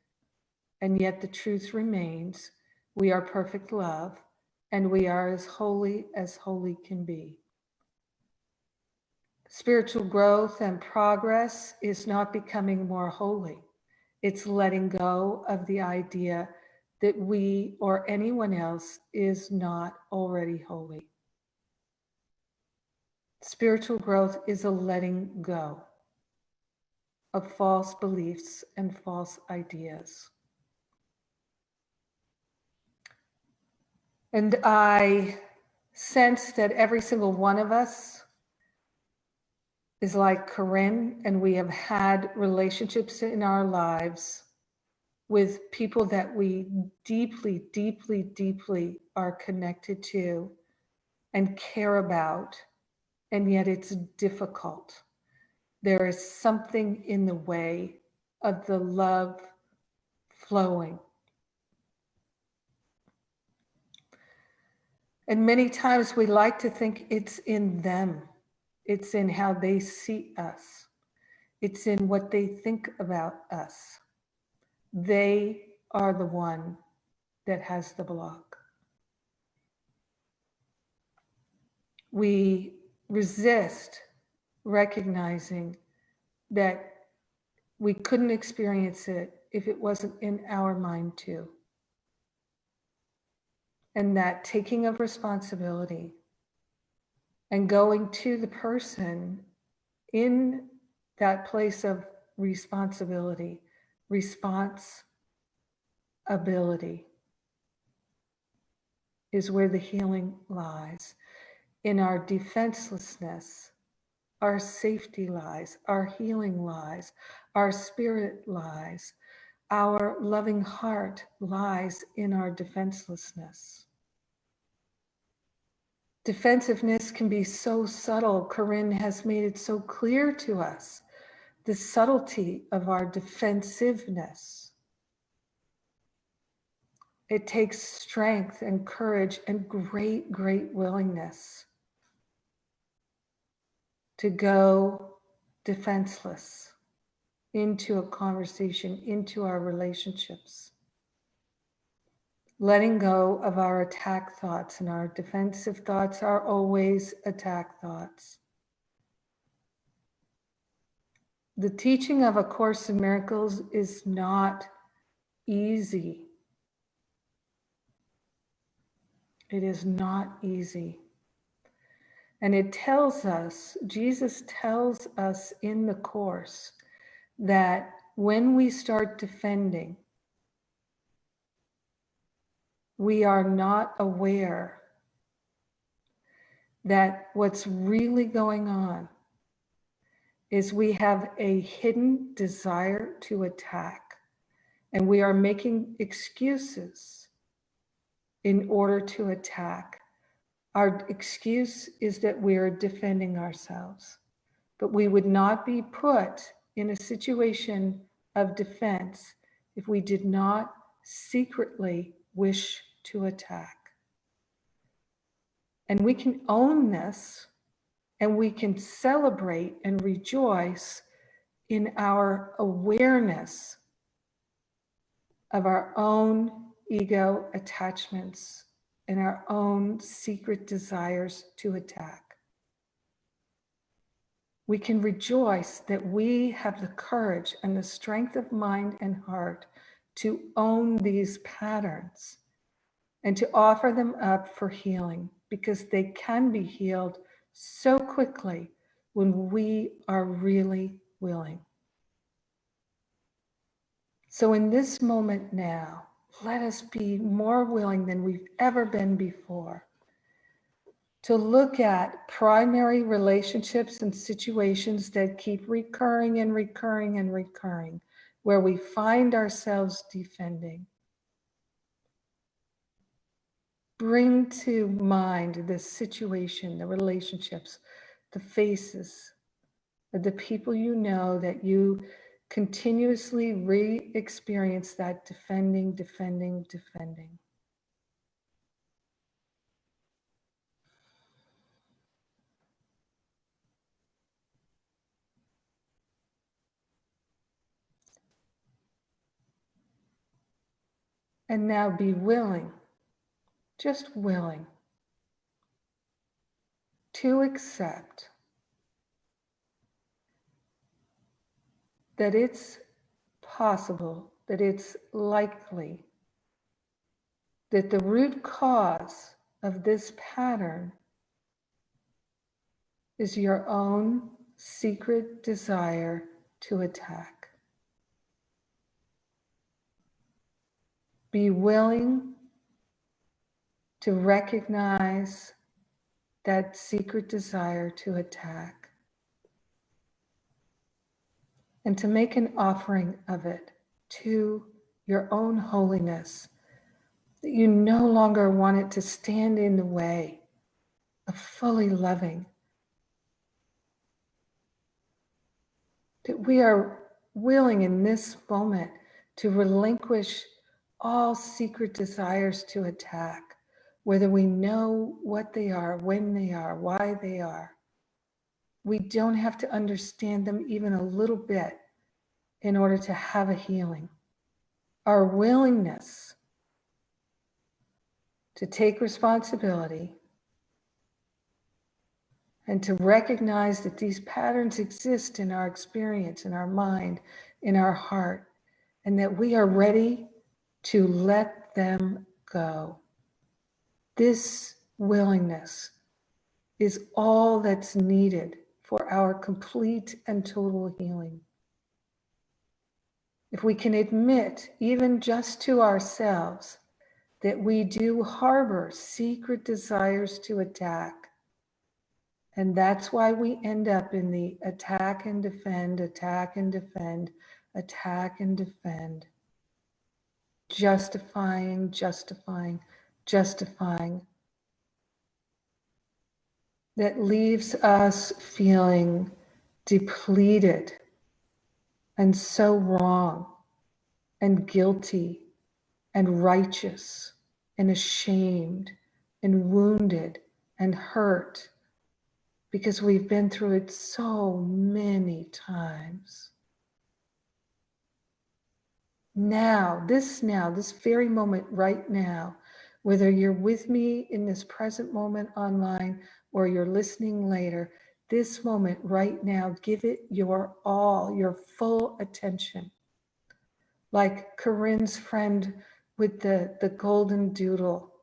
And yet the truth remains, we are perfect love and we are as holy can be. Spiritual growth and progress is not becoming more holy. It's letting go of the idea that we or anyone else is not already holy. Spiritual growth is a letting go of false beliefs and false ideas. And I sense that every single one of us is like Corinne, and we have had relationships in our lives with people that we deeply, deeply, deeply are connected to and care about, and yet it's difficult. There is something in the way of the love flowing. And many times we like to think it's in them. It's in how they see us. It's in what they think about us. They are the one that has the block. We resist recognizing that we couldn't experience it if it wasn't in our mind too. And that taking of responsibility and going to the person in that place of responsibility, responsibility is where the healing lies. In our defenselessness, our safety lies, our healing lies, our spirit lies, our loving heart lies in our defenselessness. Defensiveness can be so subtle. Corinne has made it so clear to us, the subtlety of our defensiveness. It takes strength and courage and great, great willingness to go defenseless into a conversation, into our relationships. Letting go of our attack thoughts, and our defensive thoughts are always attack thoughts. The teaching of A Course in Miracles is not easy. It is not easy. And it tells us, Jesus tells us in the Course, that when we start defending, we are not aware that what's really going on is we have a hidden desire to attack, and we are making excuses in order to attack. Our excuse is that we are defending ourselves, but we would not be put in a situation of defense if we did not secretly wish to attack. And we can own this, and we can celebrate and rejoice in our awareness of our own ego attachments and our own secret desires to attack. We can rejoice that we have the courage and the strength of mind and heart to own these patterns and to offer them up for healing, because they can be healed so quickly when we are really willing. So in this moment now, let us be more willing than we've ever been before to look at primary relationships and situations that keep recurring and recurring and recurring, where we find ourselves defending. Bring to mind the situation, the relationships, the faces of the people you know that you continuously re-experience that defending, defending, defending. And now be willing, just willing, to accept that it's possible, that it's likely that the root cause of this pattern is your own secret desire to attack. Be willing to recognize that secret desire to attack and to make an offering of it to your own holiness, that you no longer want it to stand in the way of fully loving, that we are willing in this moment to relinquish all secret desires to attack, whether we know what they are, when they are, why they are. We don't have to understand them even a little bit in order to have a healing. Our willingness to take responsibility and to recognize that these patterns exist in our experience, in our mind, in our heart, and that we are ready to let them go. This willingness is all that's needed for our complete and total healing. If we can admit, even just to ourselves, that we do harbor secret desires to attack, and that's why we end up in the attack and defend, attack and defend, attack and defend, justifying, justifying, justifying. That leaves us feeling depleted and so wrong and guilty and righteous and ashamed and wounded and hurt because we've been through it so many times. Now, this very moment right now, whether you're with me in this present moment online or you're listening later, this moment right now, give it your all, your full attention. Like Corinne's friend with the golden doodle.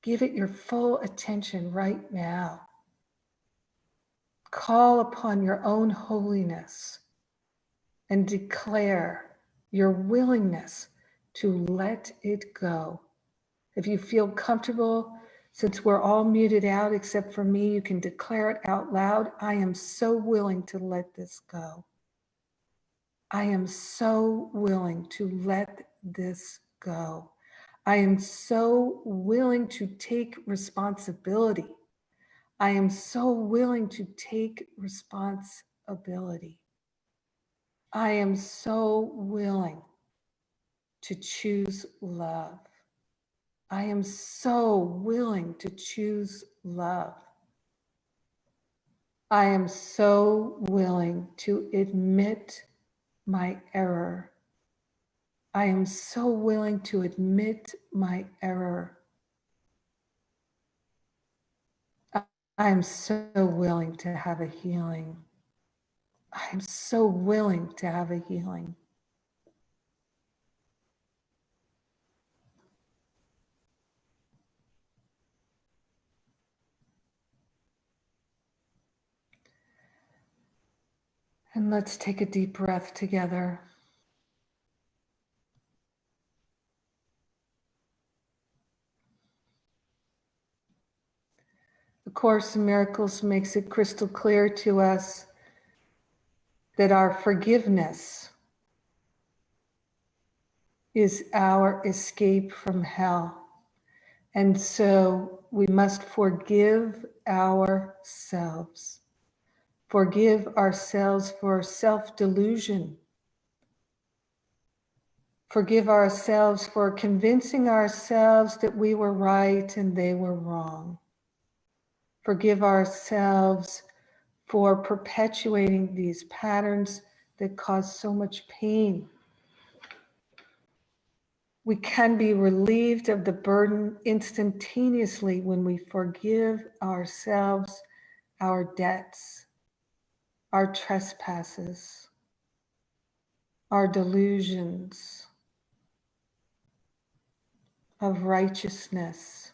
Give it your full attention right now. Call upon your own holiness and declare your willingness to let it go. If you feel comfortable, since we're all muted out except for me, you can declare it out loud. I am so willing to let this go. I am so willing to let this go. I am so willing to take responsibility. I am so willing to take responsibility. I am so willing to choose love. I am so willing to choose love. I am so willing to admit my error. I am so willing to admit my error. I am so willing to have a healing. I am so willing to have a healing. And let's take a deep breath together. The Course in Miracles makes it crystal clear to us that our forgiveness is our escape from hell. And so we must forgive ourselves. Forgive ourselves for self-delusion. Forgive ourselves for convincing ourselves that we were right and they were wrong. Forgive ourselves for perpetuating these patterns that cause so much pain. We can be relieved of the burden instantaneously when we forgive ourselves our debts, our trespasses, our delusions of righteousness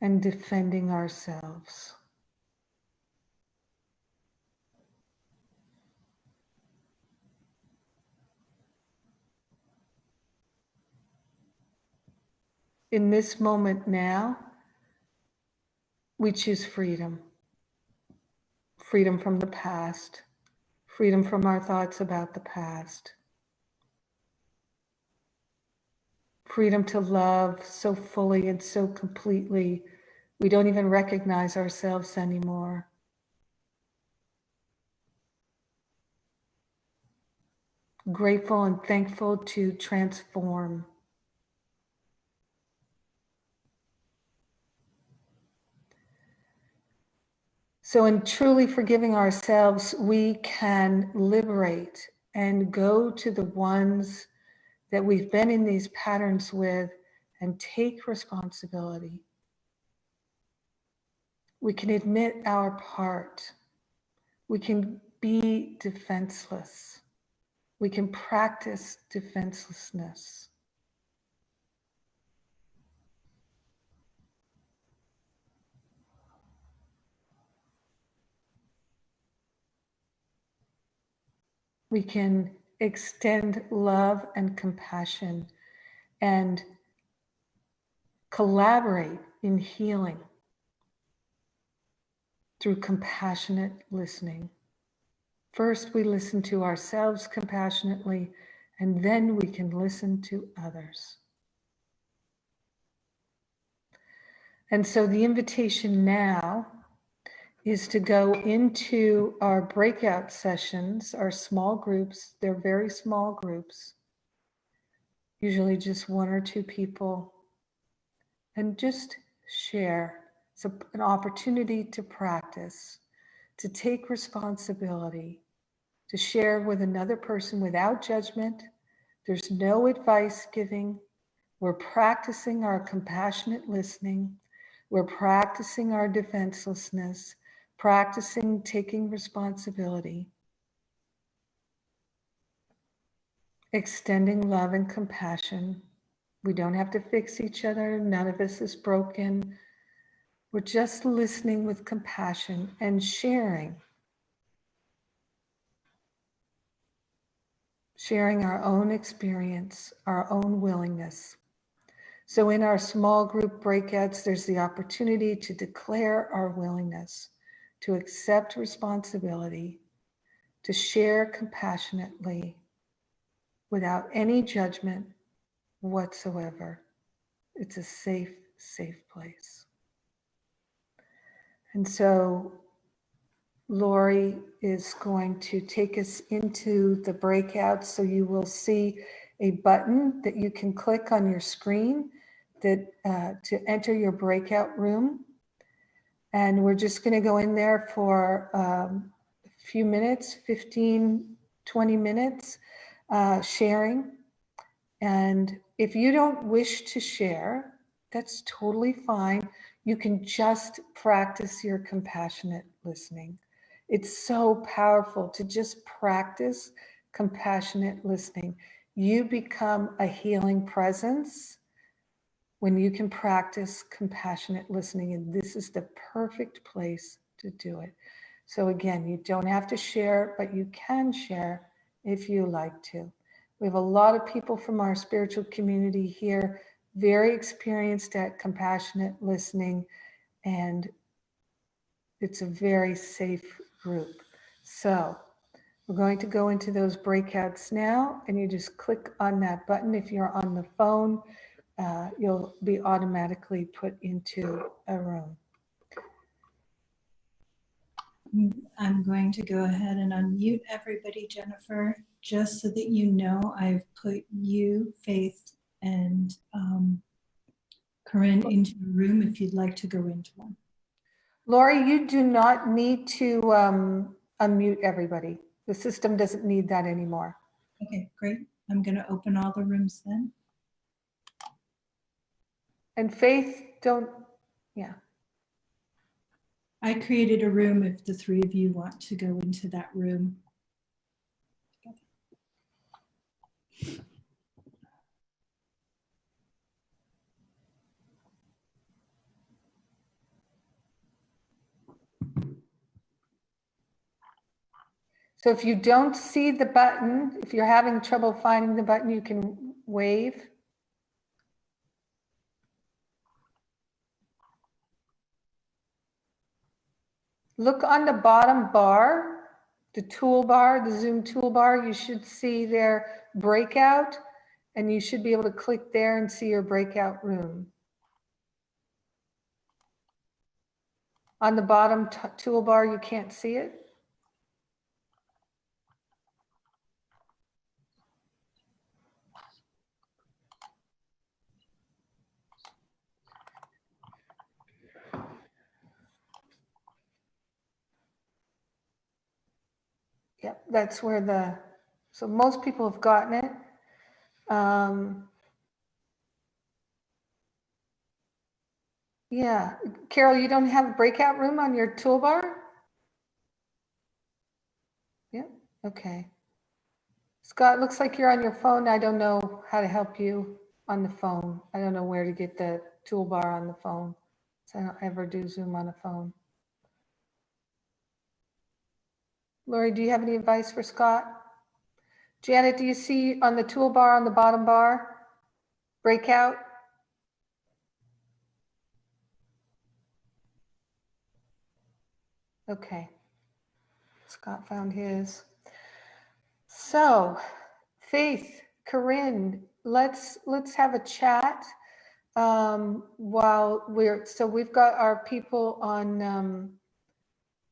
and defending ourselves. In this moment now, we choose freedom. Freedom from the past, freedom from our thoughts about the past. Freedom to love so fully and so completely, we don't even recognize ourselves anymore. Grateful and thankful to transform. So in truly forgiving ourselves, we can liberate and go to the ones that we've been in these patterns with and take responsibility. We can admit our part. We can be defenseless. We can practice defenselessness. We can extend love and compassion and collaborate in healing through compassionate listening. First, we listen to ourselves compassionately, and then we can listen to others. And so the invitation now is to go into our breakout sessions, our small groups. They're very small groups, usually just 1 or 2 people, and just share. It's an opportunity to practice, to take responsibility, to share with another person without judgment. There's no advice giving. We're practicing our compassionate listening. We're practicing our defenselessness, practicing taking responsibility, extending love and compassion. We don't have to fix each other. None of us is broken. We're just listening with compassion and sharing our own experience, our own willingness. So in our small group breakouts, there's the opportunity to declare our willingness, to accept responsibility, to share compassionately without any judgment whatsoever. It's a safe, safe place. And so Lori is going to take us into the breakout. So you will see a button that you can click on your screen that to enter your breakout room. And we're just going to go in there for a few minutes, 15, 20 minutes, sharing. And if you don't wish to share, that's totally fine. You can just practice your compassionate listening. It's so powerful to just practice compassionate listening. You become a healing presence when you can practice compassionate listening, and this is the perfect place to do it. So again, you don't have to share, but you can share if you like to. We have a lot of people from our spiritual community here, very experienced at compassionate listening, and it's a very safe group. So we're going to go into those breakouts now, and you just click on that button. If you're on the phone, you'll be automatically put into a room. I'm going to go ahead and unmute everybody, Jennifer, just so that you know I've put you, Faith, and Corinne into a room if you'd like to go into one. Lori, you do not need to unmute everybody. The system doesn't need that anymore. Okay, great. I'm going to open all the rooms then. And Faith, yeah. I created a room if the 3 of you want to go into that room. So if you don't see the button, if you're having trouble finding the button, you can wave. Look on the bottom bar, the toolbar, the Zoom toolbar. You should see their breakout, and you should be able to click there and see your breakout room. On the bottom toolbar, you can't see it. Yep, that's where so most people have gotten it. Yeah, Carol, you don't have a breakout room on your toolbar? Yeah, okay. Scott, looks like you're on your phone. I don't know how to help you on the phone. I don't know where to get the toolbar on the phone. So I don't ever do Zoom on a phone. Lori, do you have any advice for Scott? Janet, do you see on the toolbar on the bottom bar, breakout? Okay. Scott found his. So, Faith, Corinne, let's have a chat while we've got our people on.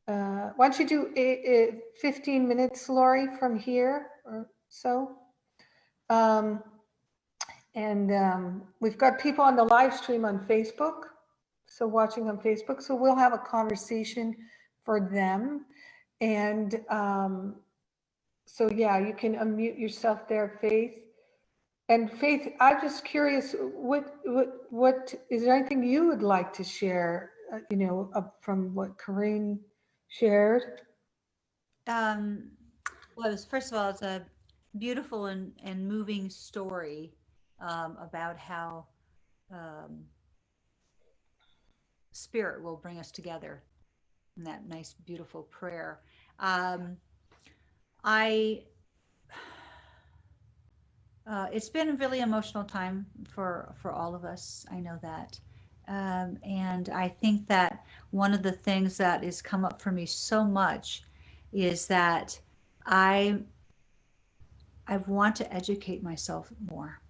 Why don't you do 15 minutes, Lori, from here or so? We've got people on the live stream on Facebook, so watching on Facebook. So we'll have a conversation for them. And so yeah, you can unmute yourself there, Faith. And Faith, I'm just curious, what is there anything you would like to share? From what Kareem shared. Well, first of all, it's a beautiful and moving story about how spirit will bring us together in that nice, beautiful prayer. It's been a really emotional time for all of us. I know that. And I think that one of the things that has come up for me so much is that I want to educate myself more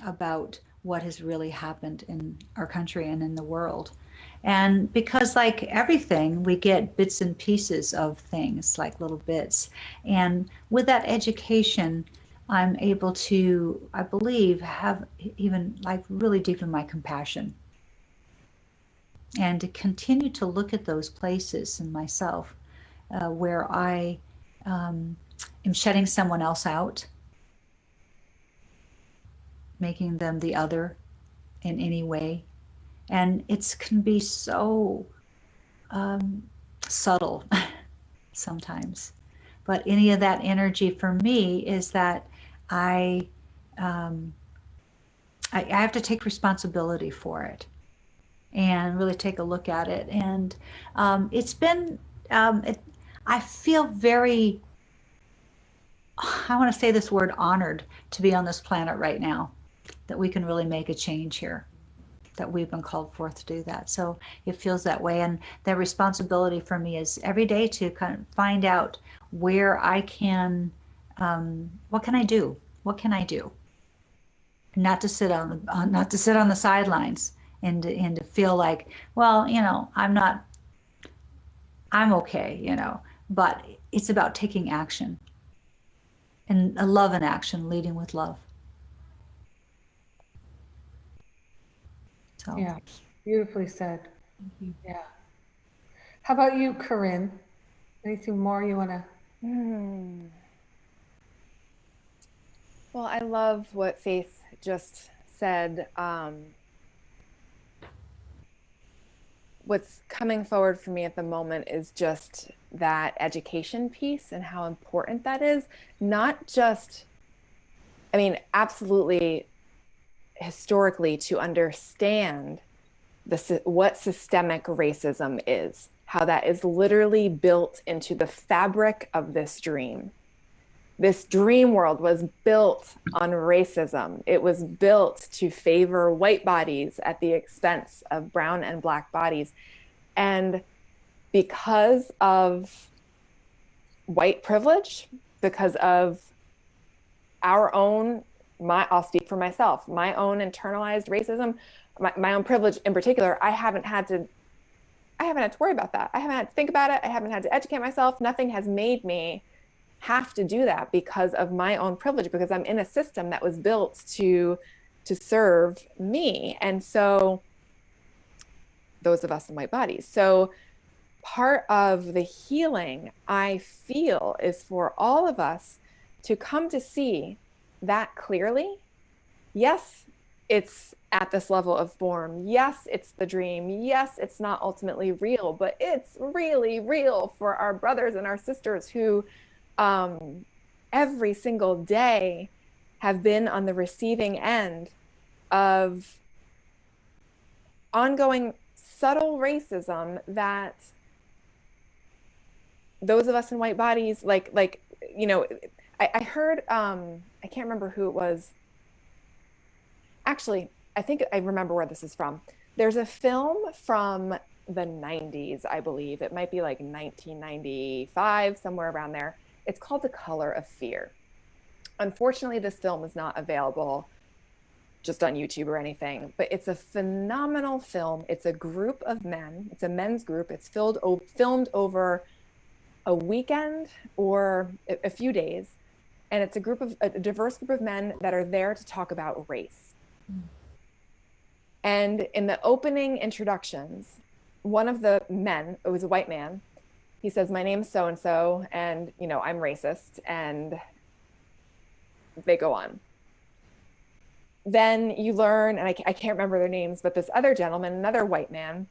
about what has really happened in our country and in the world. And because like everything, we get bits and pieces of things, like little bits. And with that education, I'm able to, I believe, have even like really deepen my compassion and to continue to look at those places in myself where I am shutting someone else out, making them the other in any way. And it can be so subtle sometimes. But any of that energy for me is that I have to take responsibility for it and really take a look at it. And it's been, I feel very, I want to say this word, honored to be on this planet right now, that we can really make a change here, that we've been called forth to do that. So it feels that way. And the responsibility for me is every day to kind of find out where I can, what can I do? What can I do? Not to sit on the sidelines and to feel like, well, I'm okay, but it's about taking action and love in action, leading with love. So. Yeah, beautifully said. Yeah. How about you, Corinne? Anything more you want to? Well, I love what Faith just said. What's coming forward for me at the moment is just that education piece and how important that is. Not just, absolutely historically, to understand what systemic racism is, how that is literally built into the fabric of this dream. This dream world was built on racism. It was built to favor white bodies at the expense of brown and black bodies. And because of white privilege, because of I'll speak for myself, my own internalized racism, my own privilege in particular, I haven't had to worry about that. I haven't had to think about it. I haven't had to educate myself. Nothing has made me have to do that because of my own privilege, because I'm in a system that was built to serve me. And so those of us in white bodies. So part of the healing I feel is for all of us to come to see that clearly. Yes, it's at this level of form. Yes, it's the dream. Yes, it's not ultimately real, but it's really real for our brothers and our sisters who every single day have been on the receiving end of ongoing subtle racism that those of us in white bodies, I heard, I can't remember who it was. Actually, I think I remember where this is from. There's a film from the 90s, I believe. It might be like 1995, somewhere around there. It's called The Color of Fear. Unfortunately, this film is not available just on YouTube or anything, but it's a phenomenal film. It's a group of men. It's a men's group. It's filmed over a weekend or a few days. And it's a diverse group of men that are there to talk about race. And in the opening introductions, one of the men, it was a white man, he says, "My name's so-and-so, and, you know, I'm racist," and they go on. Then you learn, and I can't remember their names, but this other gentleman, another white man,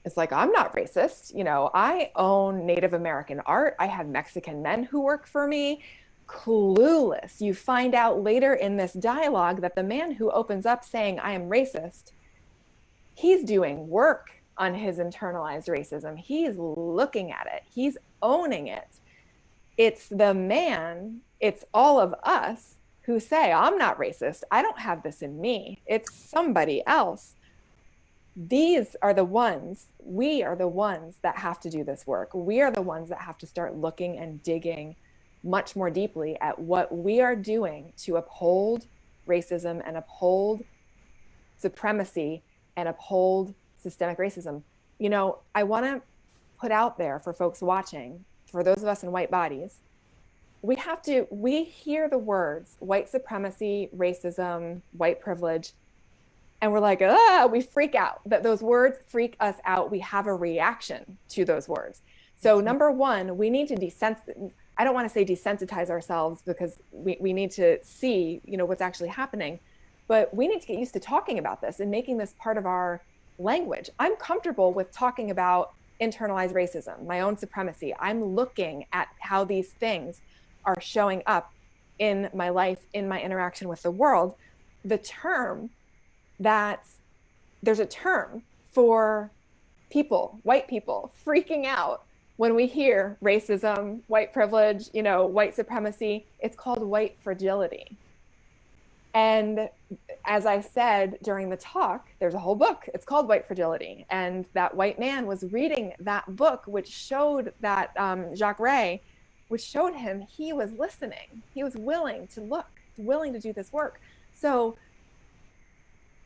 is like, "I'm not racist. You know, I own Native American art. I have Mexican men who work for me." Clueless. You find out later in this dialogue that the man who opens up saying, "I am racist," he's doing work on his internalized racism. He's looking at it. He's owning it. It's the man, it's all of us who say, "I'm not racist. I don't have this in me. It's somebody else." These are the ones, we are the ones that have to do this work. We are the ones that have to start looking and digging much more deeply at what we are doing to uphold racism and uphold supremacy and uphold systemic racism. You know, I want to put out there for folks watching, for those of us in white bodies, we hear the words white supremacy, racism, white privilege, and we're like, we freak out. That those words freak us out. We have a reaction to those words. So number one, we need to I don't want to say desensitize ourselves, because we need to see, you know, what's actually happening, but we need to get used to talking about this and making this part of our language. I'm comfortable with talking about internalized racism, my own supremacy. I'm looking at how these things are showing up in my life, in my interaction with the world. There's a term for people, white people, freaking out when we hear racism, white privilege, you know, white supremacy. It's called white fragility. And as I said during the talk, there's a whole book. It's called White Fragility. And that white man was reading that book, which showed that Jacque Rae, which showed him he was listening. He was willing to look, willing to do this work. So,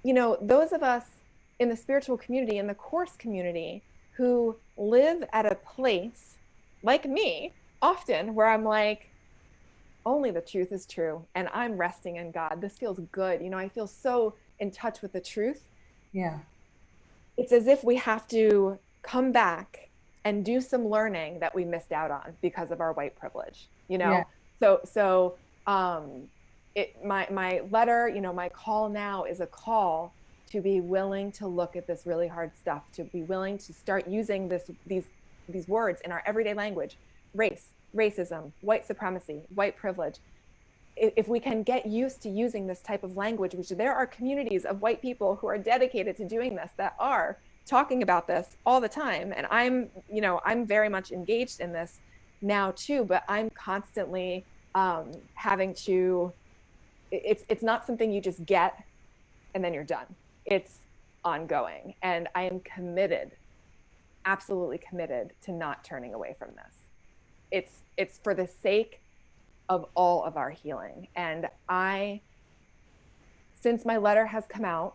you know, those of us in the spiritual community, in the course community, who live at a place like me, often where I'm like, only the truth is true, and I'm resting in God. This feels good. You know, I feel so in touch with the truth. Yeah. It's as if we have to come back and do some learning that we missed out on because of our white privilege, you know? Yeah. My letter, you know, my call now is a call to be willing to look at this really hard stuff, to be willing to start using these words in our everyday language: race, racism, white supremacy, white privilege. If we can get used to using this type of language, which there are communities of white people who are dedicated to doing this, that are talking about this all the time. And I'm very much engaged in this now too, but I'm constantly having to, it's not something you just get and then you're done. It's ongoing. And I am committed, absolutely committed to not turning away from this. It's for the sake of all of our healing. And since my letter has come out,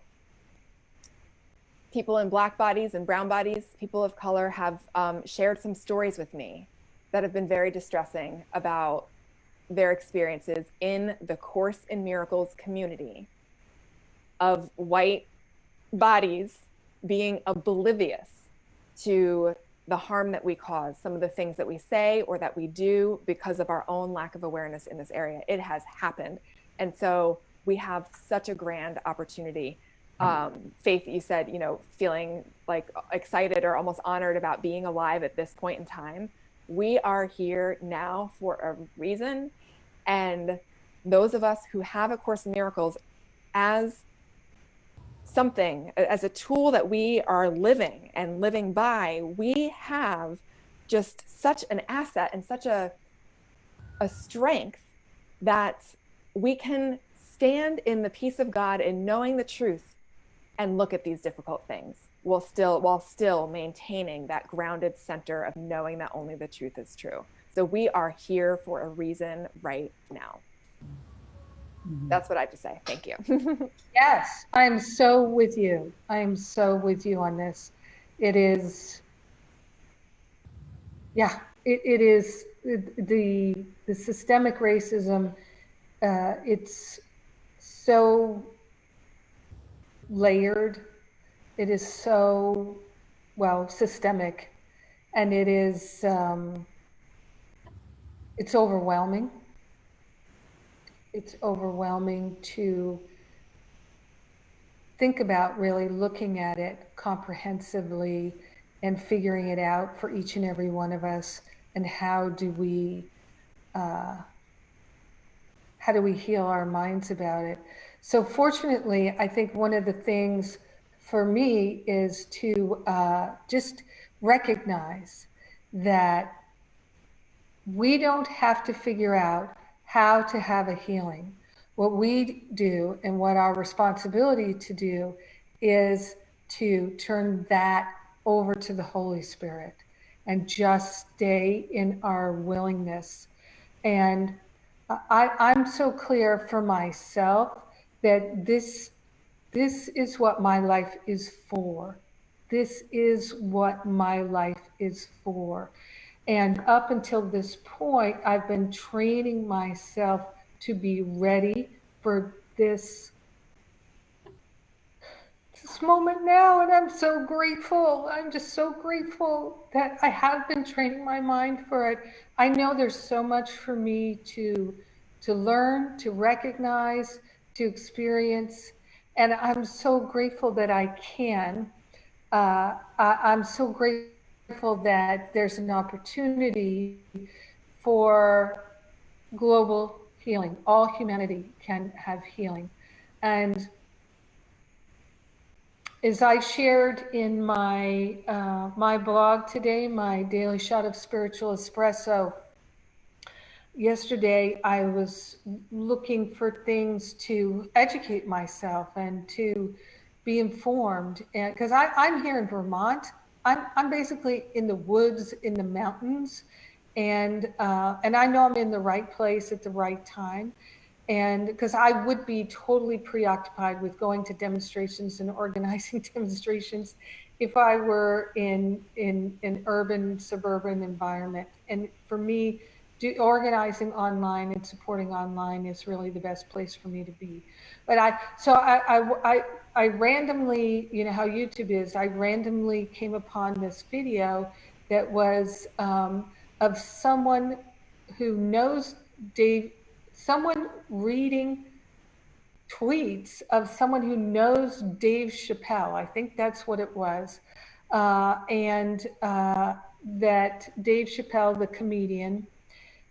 people in Black bodies and brown bodies, people of color, have shared some stories with me that have been very distressing about their experiences in the Course in Miracles community of white bodies being oblivious to the harm that we cause, some of the things that we say or that we do because of our own lack of awareness in this area. It has happened. And so we have such a grand opportunity. Faith, you said, you know, feeling like excited or almost honored about being alive at this point in time. We are here now for a reason. And those of us who have A Course in Miracles as something, as a tool that we are living and living by, we have just such an asset and such a a strength that we can stand in the peace of God in knowing the truth and look at these difficult things while still maintaining that grounded center of knowing that only the truth is true. So we are here for a reason right now. That's what I have to say. Thank you. Yes, I'm so with you. I'm so with you on this. It is, yeah, it is the systemic racism. It's so layered. It is so, well, systemic, and it is, it's overwhelming. It's overwhelming to think about really looking at it comprehensively and figuring it out for each and every one of us. And how do we heal our minds about it? So fortunately, I think one of the things for me is to just recognize that we don't have to figure out how to have a healing. What we do and what our responsibility to do is to turn that over to the Holy Spirit and just stay in our willingness. And I'm so clear for myself that this is what my life is for. This is what my life is for. And up until this point, I've been training myself to be ready for this moment now. And I'm so grateful. I'm just so grateful that I have been training my mind for it. I know there's so much for me to learn, to recognize, to experience. And I'm so grateful that I can. I'm so grateful that there's an opportunity for global healing. All humanity can have healing. And as I shared in my my blog today, my daily shot of spiritual espresso, yesterday I was looking for things to educate myself and to be informed, and because I'm here in Vermont, I'm basically in the woods, in the mountains, and I know I'm in the right place at the right time, and because I would be totally preoccupied with going to demonstrations and organizing demonstrations if I were in an urban, suburban environment. And for me, organizing online and supporting online is really the best place for me to be. But I randomly, you know how YouTube is, I randomly came upon this video that was of someone who knows Dave, someone reading tweets of someone who knows Dave Chappelle. I think that's what it was. And that Dave Chappelle, the comedian,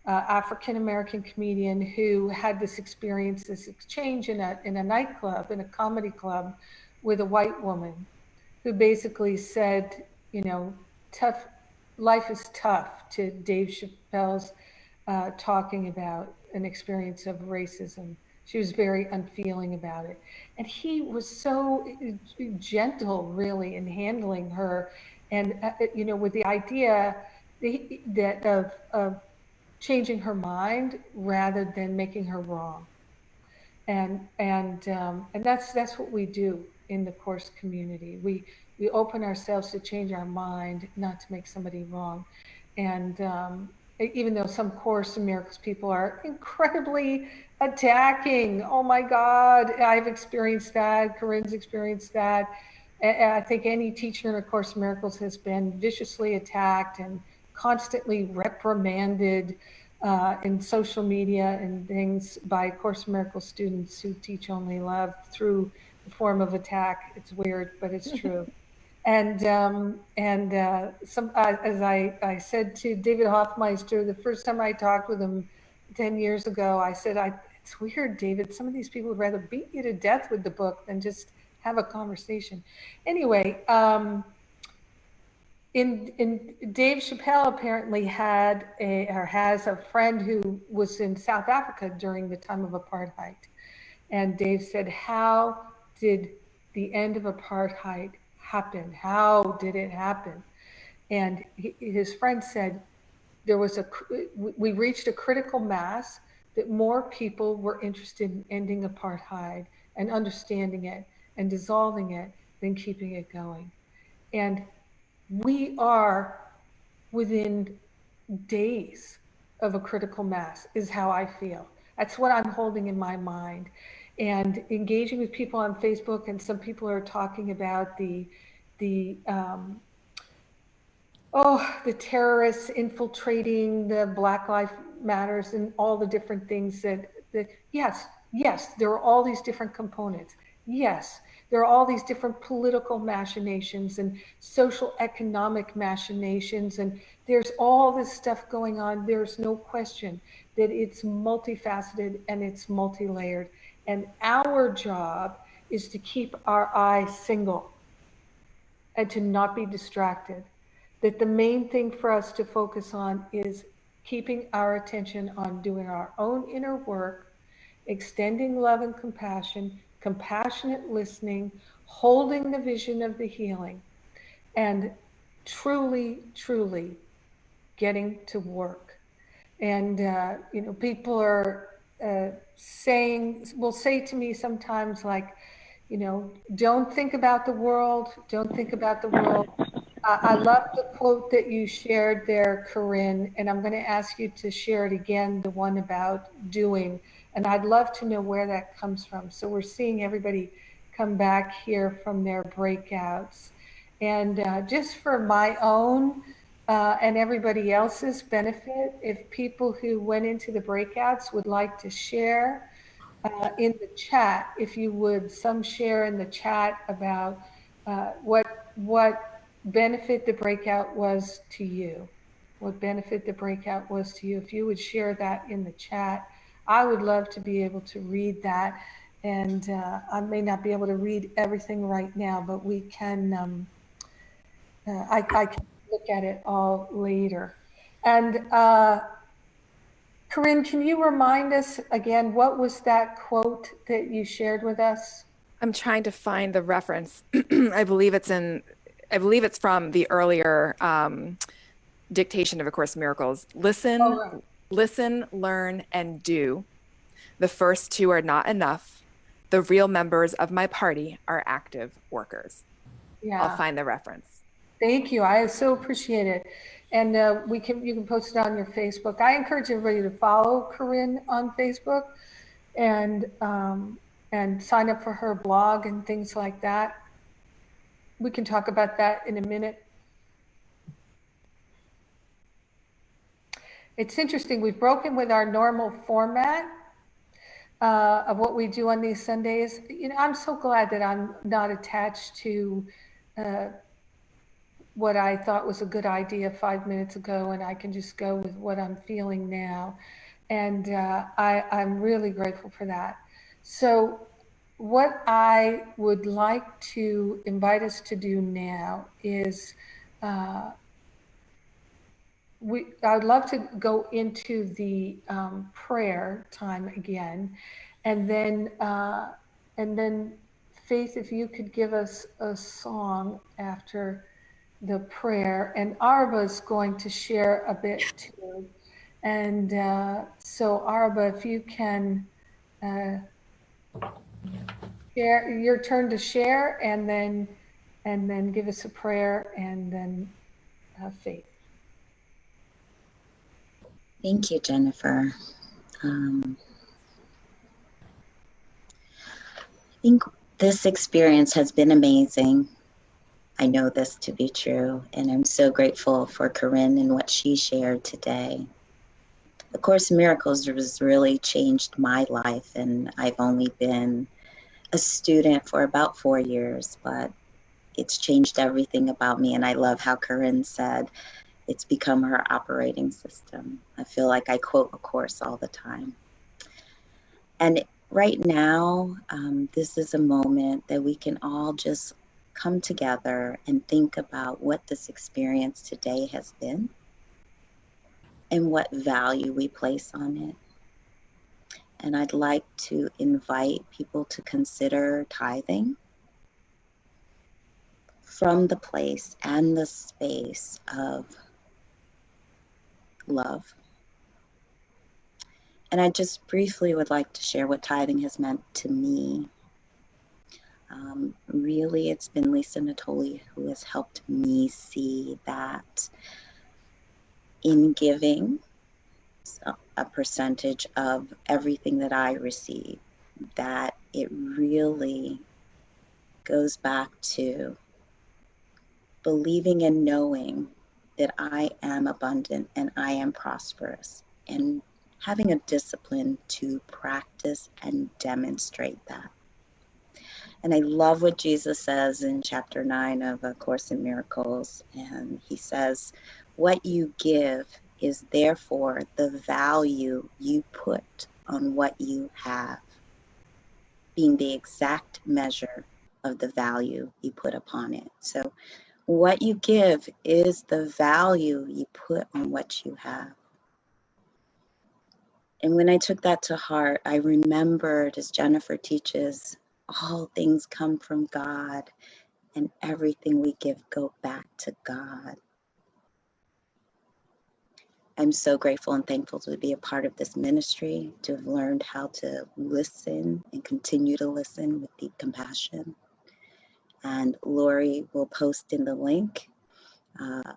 African-American comedian who had this experience, this exchange in a nightclub, in a comedy club with a white woman who basically said, you know, life is tough, to Dave Chappelle's talking about an experience of racism. She was very unfeeling about it. And he was so gentle, really, in handling her. And, you know, with the idea that of changing her mind rather than making her wrong. And that's what we do in the Course community. We open ourselves to change our mind, not to make somebody wrong. And even though some Course in Miracles people are incredibly attacking, oh my God, I've experienced that, Corinne's experienced that. And I think any teacher in A Course in Miracles has been viciously attacked and constantly reprimanded in social media and things by Course in Miracles students who teach only love through the form of attack. It's weird, but it's true. And as I said to David Hoffmeister, the first time I talked with him 10 years ago, I said, it's weird, David, some of these people would rather beat you to death with the book than just have a conversation. Anyway, in Dave Chappelle apparently has a friend who was in South Africa during the time of apartheid. And Dave said, how did the end of apartheid happen? How did it happen? And his friend said, we reached a critical mass that more people were interested in ending apartheid and understanding it and dissolving it than keeping it going. And we are within days of a critical mass, is how I feel. That's what I'm holding in my mind. And engaging with people on Facebook, and some people are talking about the terrorists infiltrating the Black Lives Matters and all the different things yes, there are all these different components. Yes, there are all these different political machinations and social economic machinations, and there's all this stuff going on. There's no question that it's multifaceted and it's multi-layered. And our job is to keep our eyes single and to not be distracted. That the main thing for us to focus on is keeping our attention on doing our own inner work, extending love and compassion, compassionate listening, holding the vision of the healing, and truly, truly getting to work. And, people are will say to me sometimes, like, don't think about the world, don't think about the world. I love the quote that you shared there, Corinne, and I'm going to ask you to share it again, the one about doing. And I'd love to know where that comes from. So we're seeing everybody come back here from their breakouts. And just for my own and everybody else's benefit, if people who went into the breakouts would like to share in the chat, if you would, some share in the chat about what benefit the breakout was to you. What benefit the breakout was to you. If you would share that in the chat, I would love to be able to read that. And I may not be able to read everything right now, but we can, I can look at it all later. And Corinne, can you remind us again, what was that quote that you shared with us? I'm trying to find the reference. I believe it's from the earlier dictation of A Course in Miracles. Listen, learn, and do. The first two are not enough. The real members of my party are active workers. Yeah. I'll find the reference. Thank you. I so appreciate it. And you can post it on your Facebook. I encourage everybody to follow Corinne on Facebook and sign up for her blog and things like that. We can talk about that in a minute. It's interesting. We've broken with our normal format of what we do on these Sundays. I'm so glad that I'm not attached to what I thought was a good idea 5 minutes ago, and I can just go with what I'm feeling now. And I'm really grateful for that. So what I would like to invite us to do now is I would love to go into the prayer time again, and then Faith, if you could give us a song after the prayer, and Araba's going to share a bit too. And so Araba, if you can share, your turn to share, and then give us a prayer, and then Faith. Thank you, Jennifer. I think this experience has been amazing. I know this to be true, and I'm so grateful for Corinne and what she shared today. A Course in Miracles has really changed my life, and I've only been a student for about 4 years, but it's changed everything about me, and I love how Corinne said it's become her operating system. I feel like I quote A Course all the time. And right now, this is a moment that we can all just come together and think about what this experience today has been and what value we place on it. And I'd like to invite people to consider tithing from the place and the space of love. And I just briefly would like to share what tithing has meant to me. Really, it's been Lisa Natoli who has helped me see that in giving a percentage of everything that I receive, that it really goes back to believing and knowing that I am abundant and I am prosperous, and having a discipline to practice and demonstrate that. And I love what Jesus says in chapter 9 of A Course in Miracles. And he says, what you give is therefore the value you put on what you have, being the exact measure of the value you put upon it. So what you give is the value you put on what you have. And when I took that to heart, I remembered, as Jennifer teaches, all things come from God, and everything we give go back to God. I'm so grateful and thankful to be a part of this ministry, to have learned how to listen and continue to listen with deep compassion. And Lori will post in the link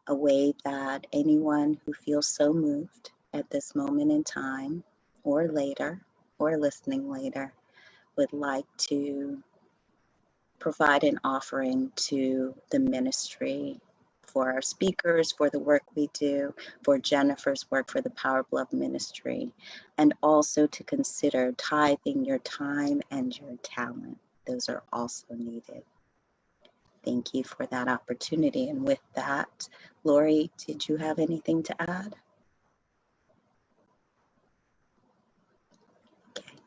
a way that anyone who feels so moved at this moment in time, or later, or listening later, would like to provide an offering to the ministry, for our speakers, for the work we do, for Jennifer's work for the Power of Love ministry, and also to consider tithing your time and your talent. Those are also needed. Thank you for that opportunity. And with that, Lori, did you have anything to add? Okay.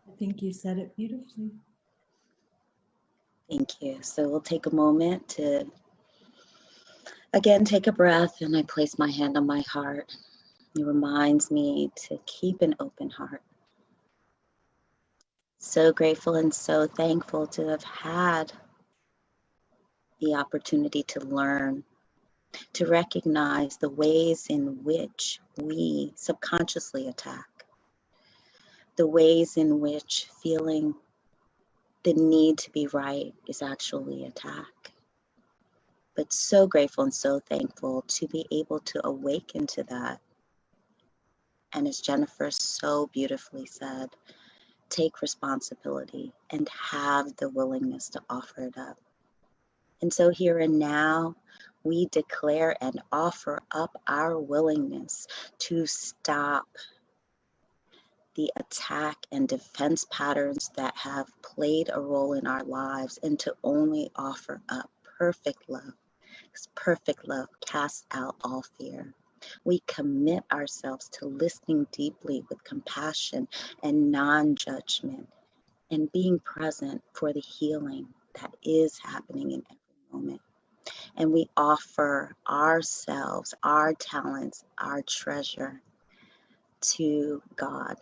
I think you said it beautifully. Thank you. So we'll take a moment to, again, take a breath, and I place my hand on my heart. It reminds me to keep an open heart. So grateful and so thankful to have had the opportunity to learn, to recognize the ways in which we subconsciously attack, the ways in which feeling the need to be right is actually attack. But so grateful and so thankful to be able to awaken to that. And as Jennifer so beautifully said, take responsibility and have the willingness to offer it up. And so here and now, we declare and offer up our willingness to stop the attack and defense patterns that have played a role in our lives, and to only offer up perfect love, because perfect love casts out all fear. We commit ourselves to listening deeply with compassion and non-judgment, and being present for the healing that is happening in every moment. And we offer ourselves, our talents, our treasure to God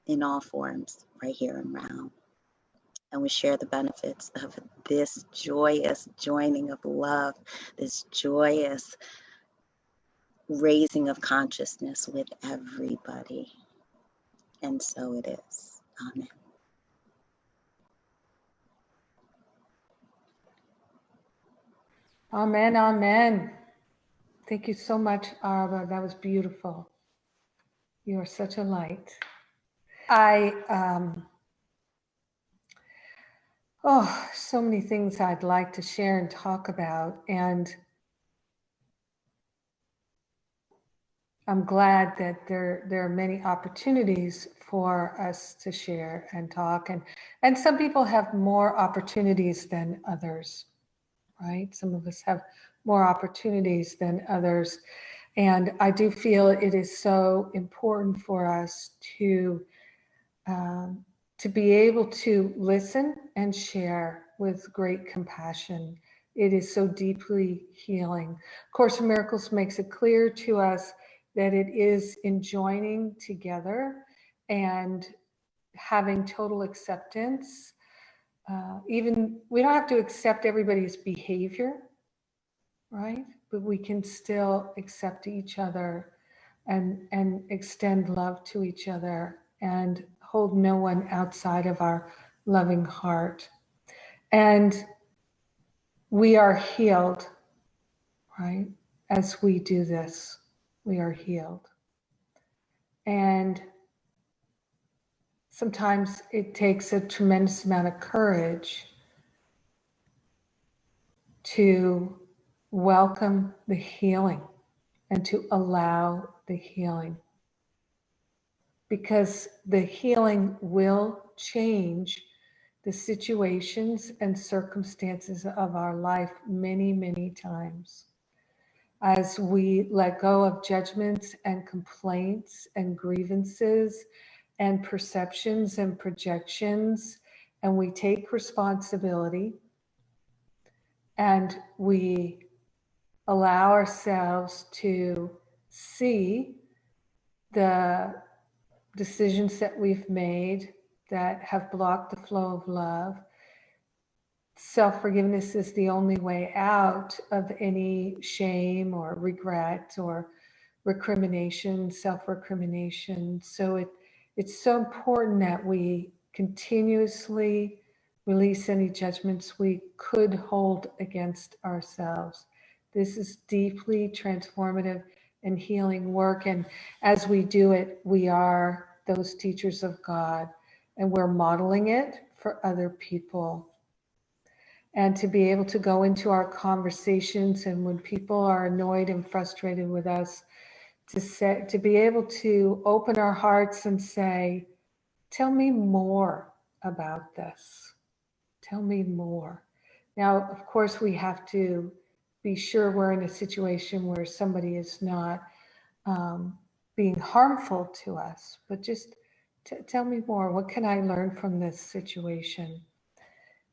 in all forms, right here and now. And we share the benefits of this joyous joining of love, this joyous raising of consciousness with everybody. And so it is. Amen. Amen, amen. Thank you so much, Arba. That was beautiful. You are such a light. So many things I'd like to share and talk about. And I'm glad that there are many opportunities for us to share and talk. And some people have more opportunities than others, right? Some of us have more opportunities than others. And I do feel it is so important for us to be able to listen and share with great compassion. It is so deeply healing. Course in Miracles makes it clear to us that it is in joining together and having total acceptance. Even we don't have to accept everybody's behavior, right? But we can still accept each other and extend love to each other and hold no one outside of our loving heart. And we are healed, right? As we do this, we are healed. And sometimes it takes a tremendous amount of courage to welcome the healing and to allow the healing. Because the healing will change the situations and circumstances of our life many, many times. As we let go of judgments and complaints and grievances and perceptions and projections, and we take responsibility and we allow ourselves to see the decisions that we've made that have blocked the flow of love. Self-forgiveness is the only way out of any shame or regret or recrimination, self-recrimination. So it's so important that we continuously release any judgments we could hold against ourselves. This is deeply transformative and healing work. And as we do it, we are those teachers of God, and we're modeling it for other people. And to be able to go into our conversations, and when people are annoyed and frustrated with us, to be able to open our hearts and say, tell me more about this. Tell me more. Now, of course, we have to be sure we're in a situation where somebody is not being harmful to us, but just tell me more. What can I learn from this situation?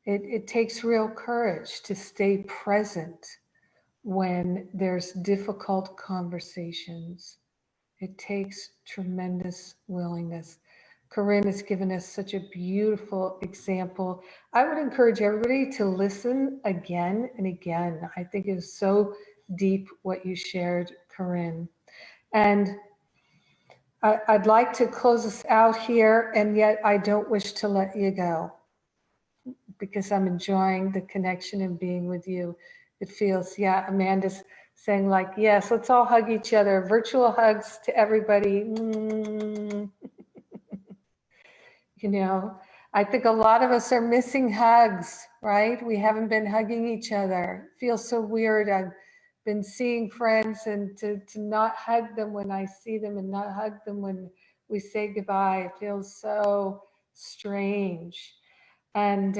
It takes real courage to stay present when there's difficult conversations. It takes tremendous willingness. Corinne has given us such a beautiful example. I would encourage everybody to listen again and again. I think it was so deep what you shared, Corinne. And I'd like to close us out here, and yet I don't wish to let you go, because I'm enjoying the connection and being with you. It feels, yeah, Amanda's saying like, yes, let's all hug each other. Virtual hugs to everybody. You know, I think a lot of us are missing hugs, right? We haven't been hugging each other. It feels so weird. I've been seeing friends and to not hug them when I see them and not hug them when we say goodbye. It feels so strange. And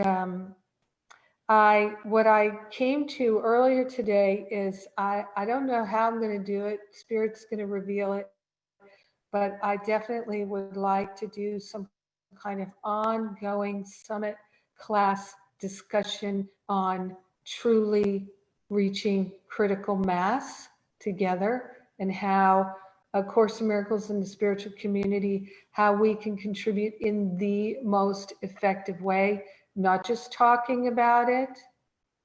what I came to earlier today is I don't know how I'm going to do it. Spirit's going to reveal it. But I definitely would like to do some kind of ongoing summit class discussion on truly reaching critical mass together, and how A Course in Miracles in the spiritual community, how we can contribute in the most effective way, not just talking about it,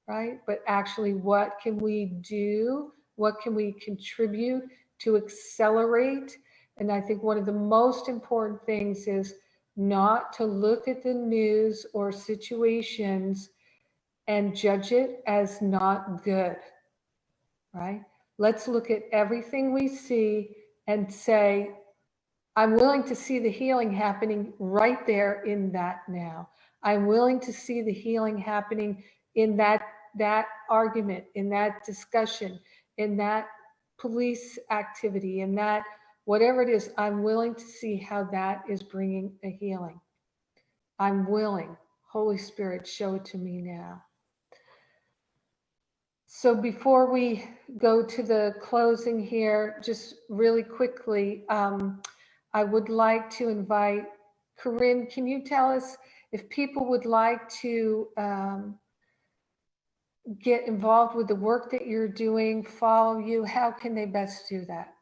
right? But actually, what can we do? What can we contribute to accelerate? And I think one of the most important things is not to look at the news or situations and judge it as not good, right? Let's look at everything we see and say, I'm willing to see the healing happening right there in that now. I'm willing to see the healing happening in that argument, in that discussion, in that police activity, in that whatever it is. I'm willing to see how that is bringing a healing. I'm willing. Holy Spirit, show it to me now. So before we go to the closing here, just really quickly, I would like to invite Corinne. Can you tell us if people would like to get involved with the work that you're doing, follow you, how can they best do that?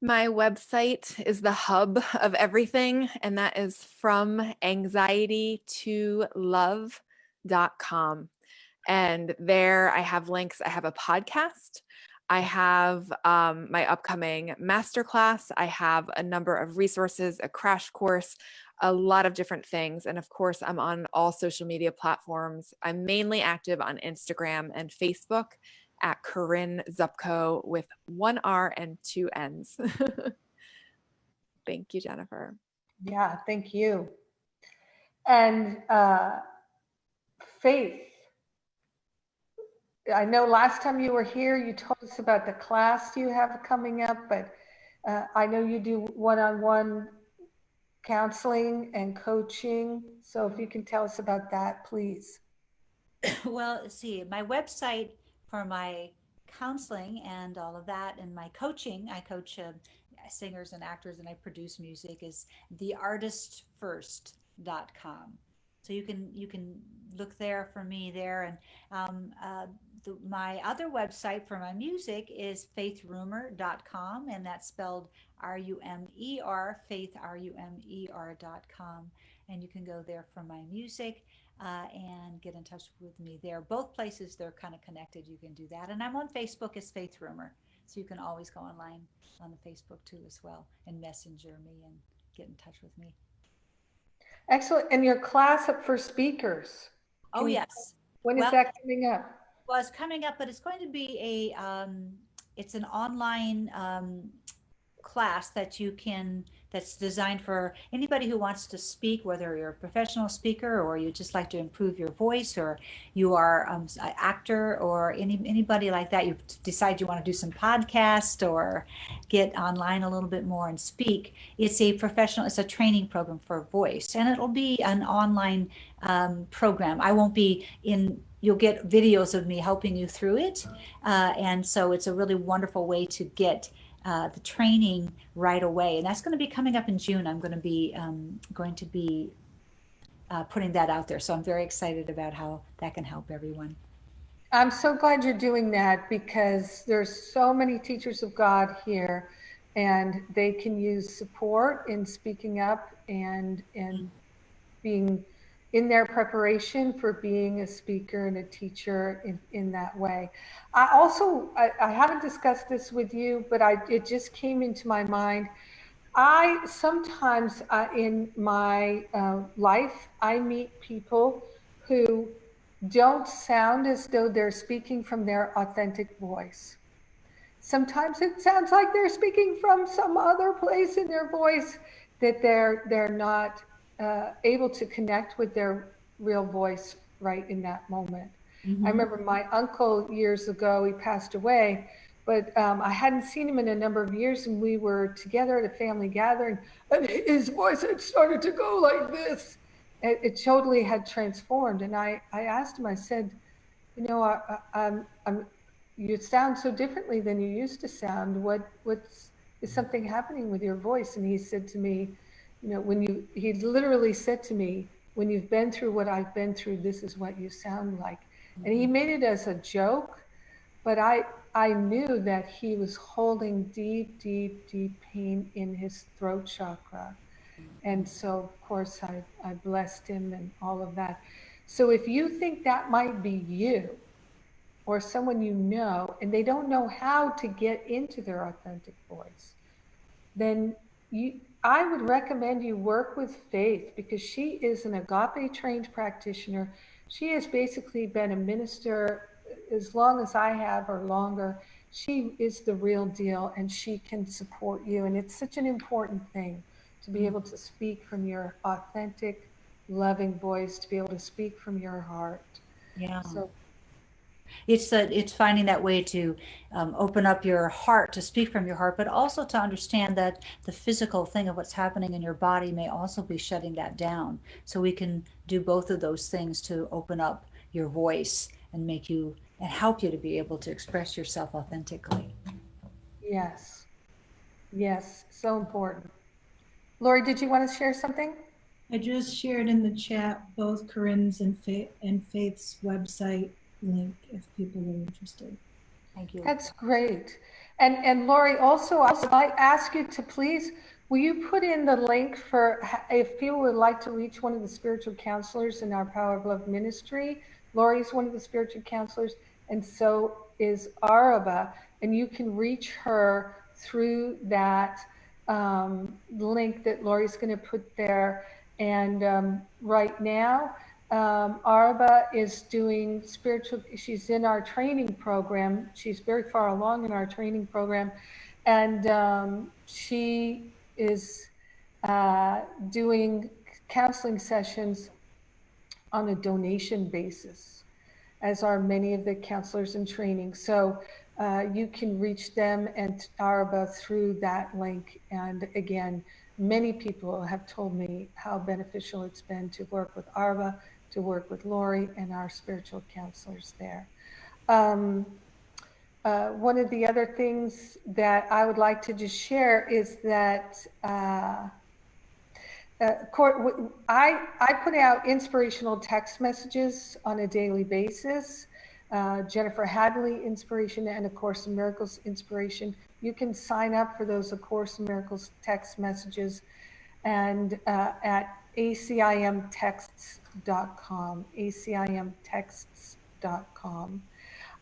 My website is the hub of everything, and that is FromAnxietyToLove.com. And there I have links. I have a podcast. I have my upcoming masterclass. I have a number of resources, a crash course, a lot of different things. And of course, I'm on all social media platforms. I'm mainly active on Instagram and Facebook at Corinne Zupko with 1 R and 2 N's. Thank you, Jennifer. Yeah, thank you. And Faith, I know last time you were here, you told us about the class you have coming up, but I know you do one-on-one counseling and coaching. So if you can tell us about that, please. Well, let's see, my website for my counseling and all of that, and my coaching, I coach singers and actors, and I produce music, is theartistfirst.com. So you can look there for me there. And my other website for my music is faithrumer.com, and that's spelled Rumer, faith, Rumer.com. And you can go there for my music. And get in touch with me there. Both places, they're kind of connected. You can do that. And I'm on Facebook as Faith Rumer. So you can always go online on the Facebook too as well, and messenger me and get in touch with me. Excellent. And your class up for speakers. Oh, yes. When is that coming up? Well, it's coming up, but it's going to be it's an online class that that's designed for anybody who wants to speak, whether you're a professional speaker or you just like to improve your voice, or you are an actor, or anybody like that. You decide you want to do some podcast or get online a little bit more and speak. It's a training program for voice, and it'll be an online program. I won't be in. You'll get videos of me helping you through it, and so it's a really wonderful way to get the training right away. And that's going to be coming up in June. I'm going to be putting that out there. So I'm very excited about how that can help everyone. I'm so glad you're doing that, because there's so many teachers of God here, and they can use support in speaking up and being in their preparation for being a speaker and a teacher in that way. I also, I haven't discussed this with you, but it just came into my mind. I sometimes in my life, I meet people who don't sound as though they're speaking from their authentic voice. Sometimes it sounds like they're speaking from some other place in their voice, that they're not able to connect with their real voice right in that moment. Mm-hmm. I remember my uncle years ago, he passed away, but I hadn't seen him in a number of years, and we were together at a family gathering, and his voice had started to go like this. It totally had transformed. And I asked him, I said, you know, you sound so differently than you used to sound. Is something happening with your voice? And he said to me, you know, he literally said to me, when you've been through what I've been through, this is what you sound like. Mm-hmm. And he made it as a joke, but I knew that he was holding deep, deep, deep pain in his throat chakra. And so, of course, I blessed him and all of that. So if you think that might be you or someone you know, and they don't know how to get into their authentic voice, then I would recommend you work with Faith, because she is an agape trained practitioner. She has basically been a minister as long as I have, or longer. She is the real deal, and she can support you. And it's such an important thing to be able to speak from your authentic, loving voice, to be able to speak from your heart. Yeah. So it's finding that way to open up your heart, to speak from your heart, but also to understand that the physical thing of what's happening in your body may also be shutting that down. So we can do both of those things to open up your voice and help you to be able to express yourself authentically. Yes. Yes. So important. Lori, did you want to share something? I just shared in the chat both Corinne's and Faith's website. link if people are interested. Thank you. That's great. And Lori, also, I ask you to please, will you put in the link for if people would like to reach one of the spiritual counselors in our Power of Love ministry? Lori's one of the spiritual counselors, and so is Araba, and you can reach her through that link that Lori's going to put there. And right now, Araba is doing spiritual, she's in our training program. She's very far along in our training program. And she is doing counseling sessions on a donation basis, as are many of the counselors in training. So you can reach them and Araba through that link. And again, many people have told me how beneficial it's been to work with Araba, to work with Lori and our spiritual counselors there. One of the other things that I would like to just share is that I put out inspirational text messages on a daily basis. Jennifer Hadley inspiration and A Course in Miracles inspiration. You can sign up for those A Course in Miracles text messages and at acimtexts.com, acimtexts.com.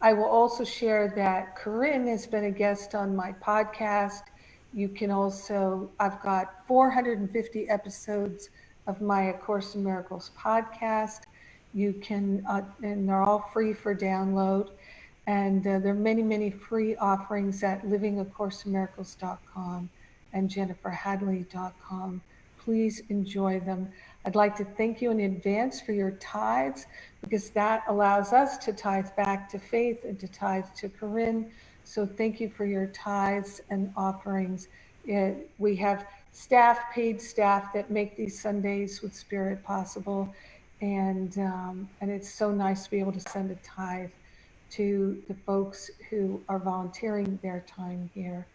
I will also share that Corinne has been a guest on my podcast. You can also, I've got 450 episodes of my A Course in Miracles podcast. You can, and they're all free for download. And there are many, many free offerings at livingacourseofmiracles.com and jenniferhadley.com. Please enjoy them. I'd like to thank you in advance for your tithes, because that allows us to tithe back to Faith and to tithe to Corinne. So thank you for your tithes and offerings. We have staff, paid staff, that make these Sundays with Spirit possible. And it's so nice to be able to send a tithe to the folks who are volunteering their time here.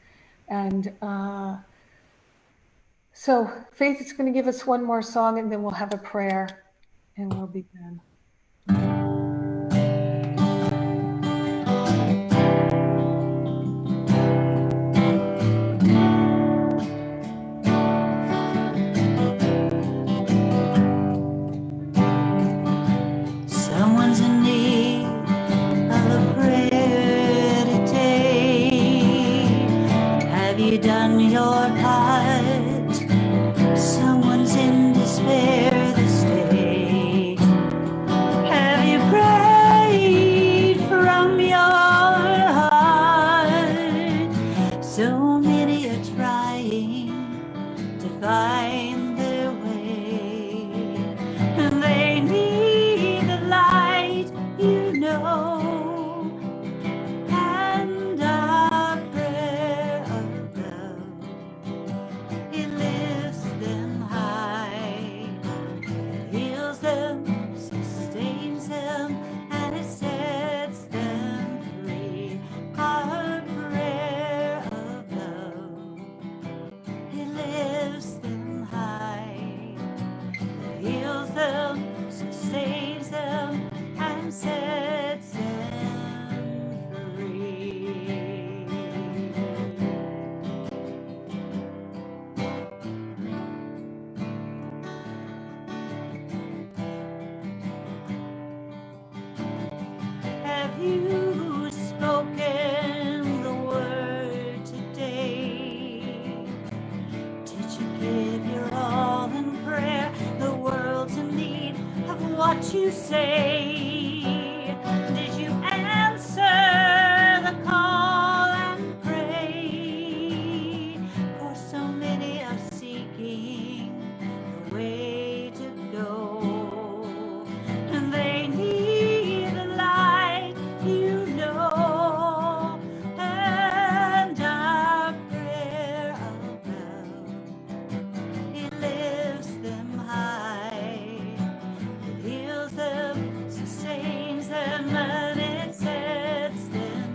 And so Faith is going to give us one more song, and then we'll have a prayer and we'll be done. Someone's in need of a prayer today. Have you done your part? Someone's in despair this day. Have you prayed from your heart? So many are trying to find their way, and they need the light, you know, and our prayer of love. It lifts them high, heals them, sustains them, and it sets them free. Our prayer of love, it lifts them high, heals them, sustains them, and sets them free. Have you spoken the word today? Did you give your all in prayer? The world's in need of what you say. Did you answer the call and pray? For so many are seeking the way to go, and they need the light, you know, and our prayer of love, it lifts them high, it heals them, sustains them, and it sets them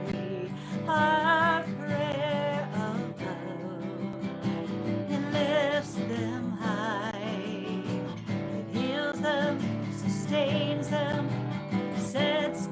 free. Our prayer of love, it lifts them high, it heals them, sustains them, sets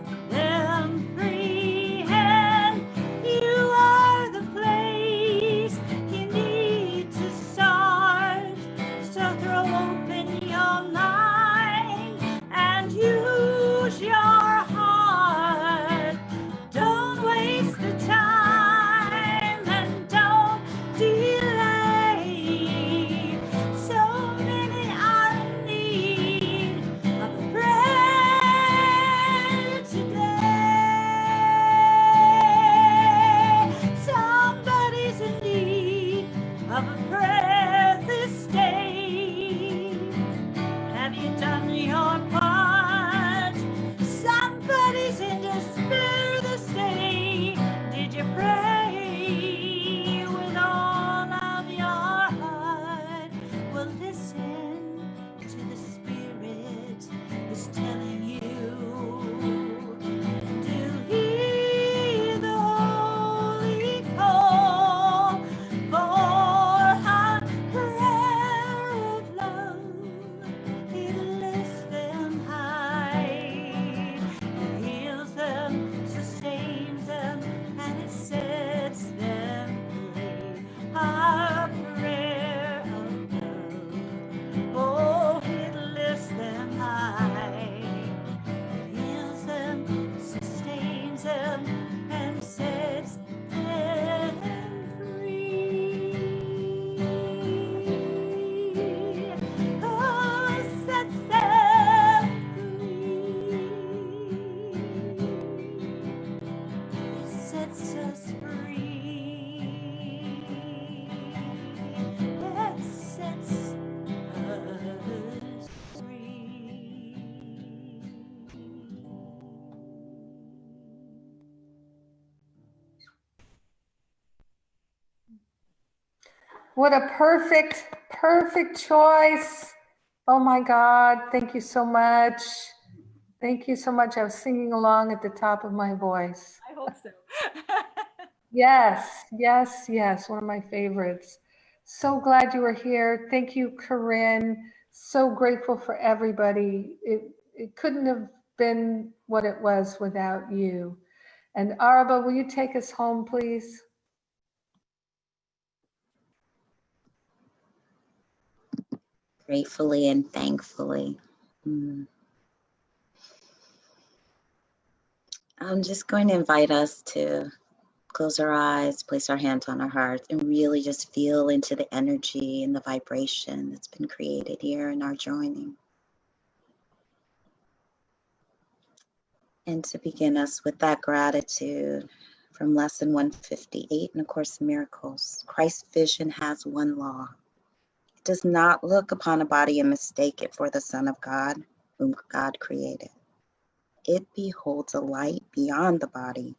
What a perfect choice. Oh my God. Thank you so much. Thank you so much. I was singing along at the top of my voice. I hope so. Yes, yes, yes. One of my favorites. So glad you were here. Thank you, Corinne. So grateful for everybody. It couldn't have been what it was without you. And Araba, will you take us home, please? Gratefully and thankfully. I'm just going to invite us to close our eyes, place our hands on our hearts, and really just feel into the energy and the vibration that's been created here in our joining. And to begin us with that gratitude from lesson 158 in A Course in Miracles, Christ's vision has one law. It does not look upon a body and mistake it for the Son of God, whom God created. It beholds a light beyond the body,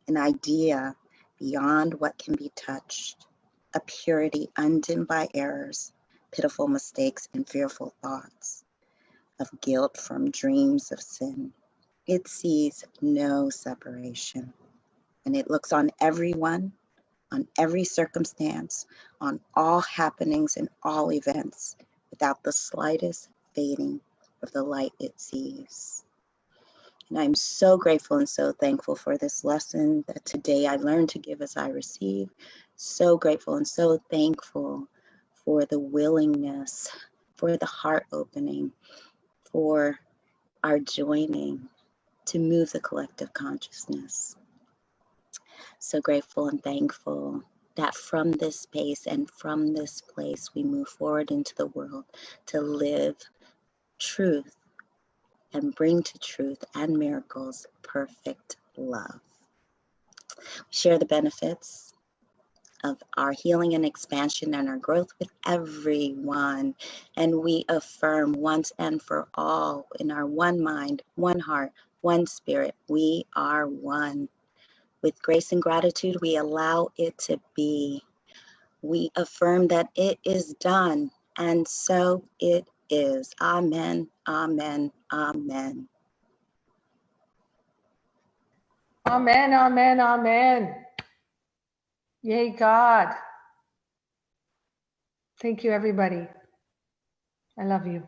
an idea beyond what can be touched, a purity undimmed by errors, pitiful mistakes, and fearful thoughts of guilt from dreams of sin. It sees no separation, and it looks on everyone, on every circumstance, on all happenings and all events, without the slightest fading of the light it sees. And I'm so grateful and so thankful for this lesson that today I learned to give as I receive. So grateful and so thankful for the willingness, for the heart opening, for our joining to move the collective consciousness. So grateful and thankful that from this space and from this place, we move forward into the world to live truth and bring to truth and miracles perfect love. We share the benefits of our healing and expansion and our growth with everyone. And we affirm once and for all in our one mind, one heart, one spirit, we are one. With grace and gratitude, we allow it to be. We affirm that it is done, and so it is. Amen, amen, amen. Amen, amen, amen. Yay, God. Thank you, everybody. I love you.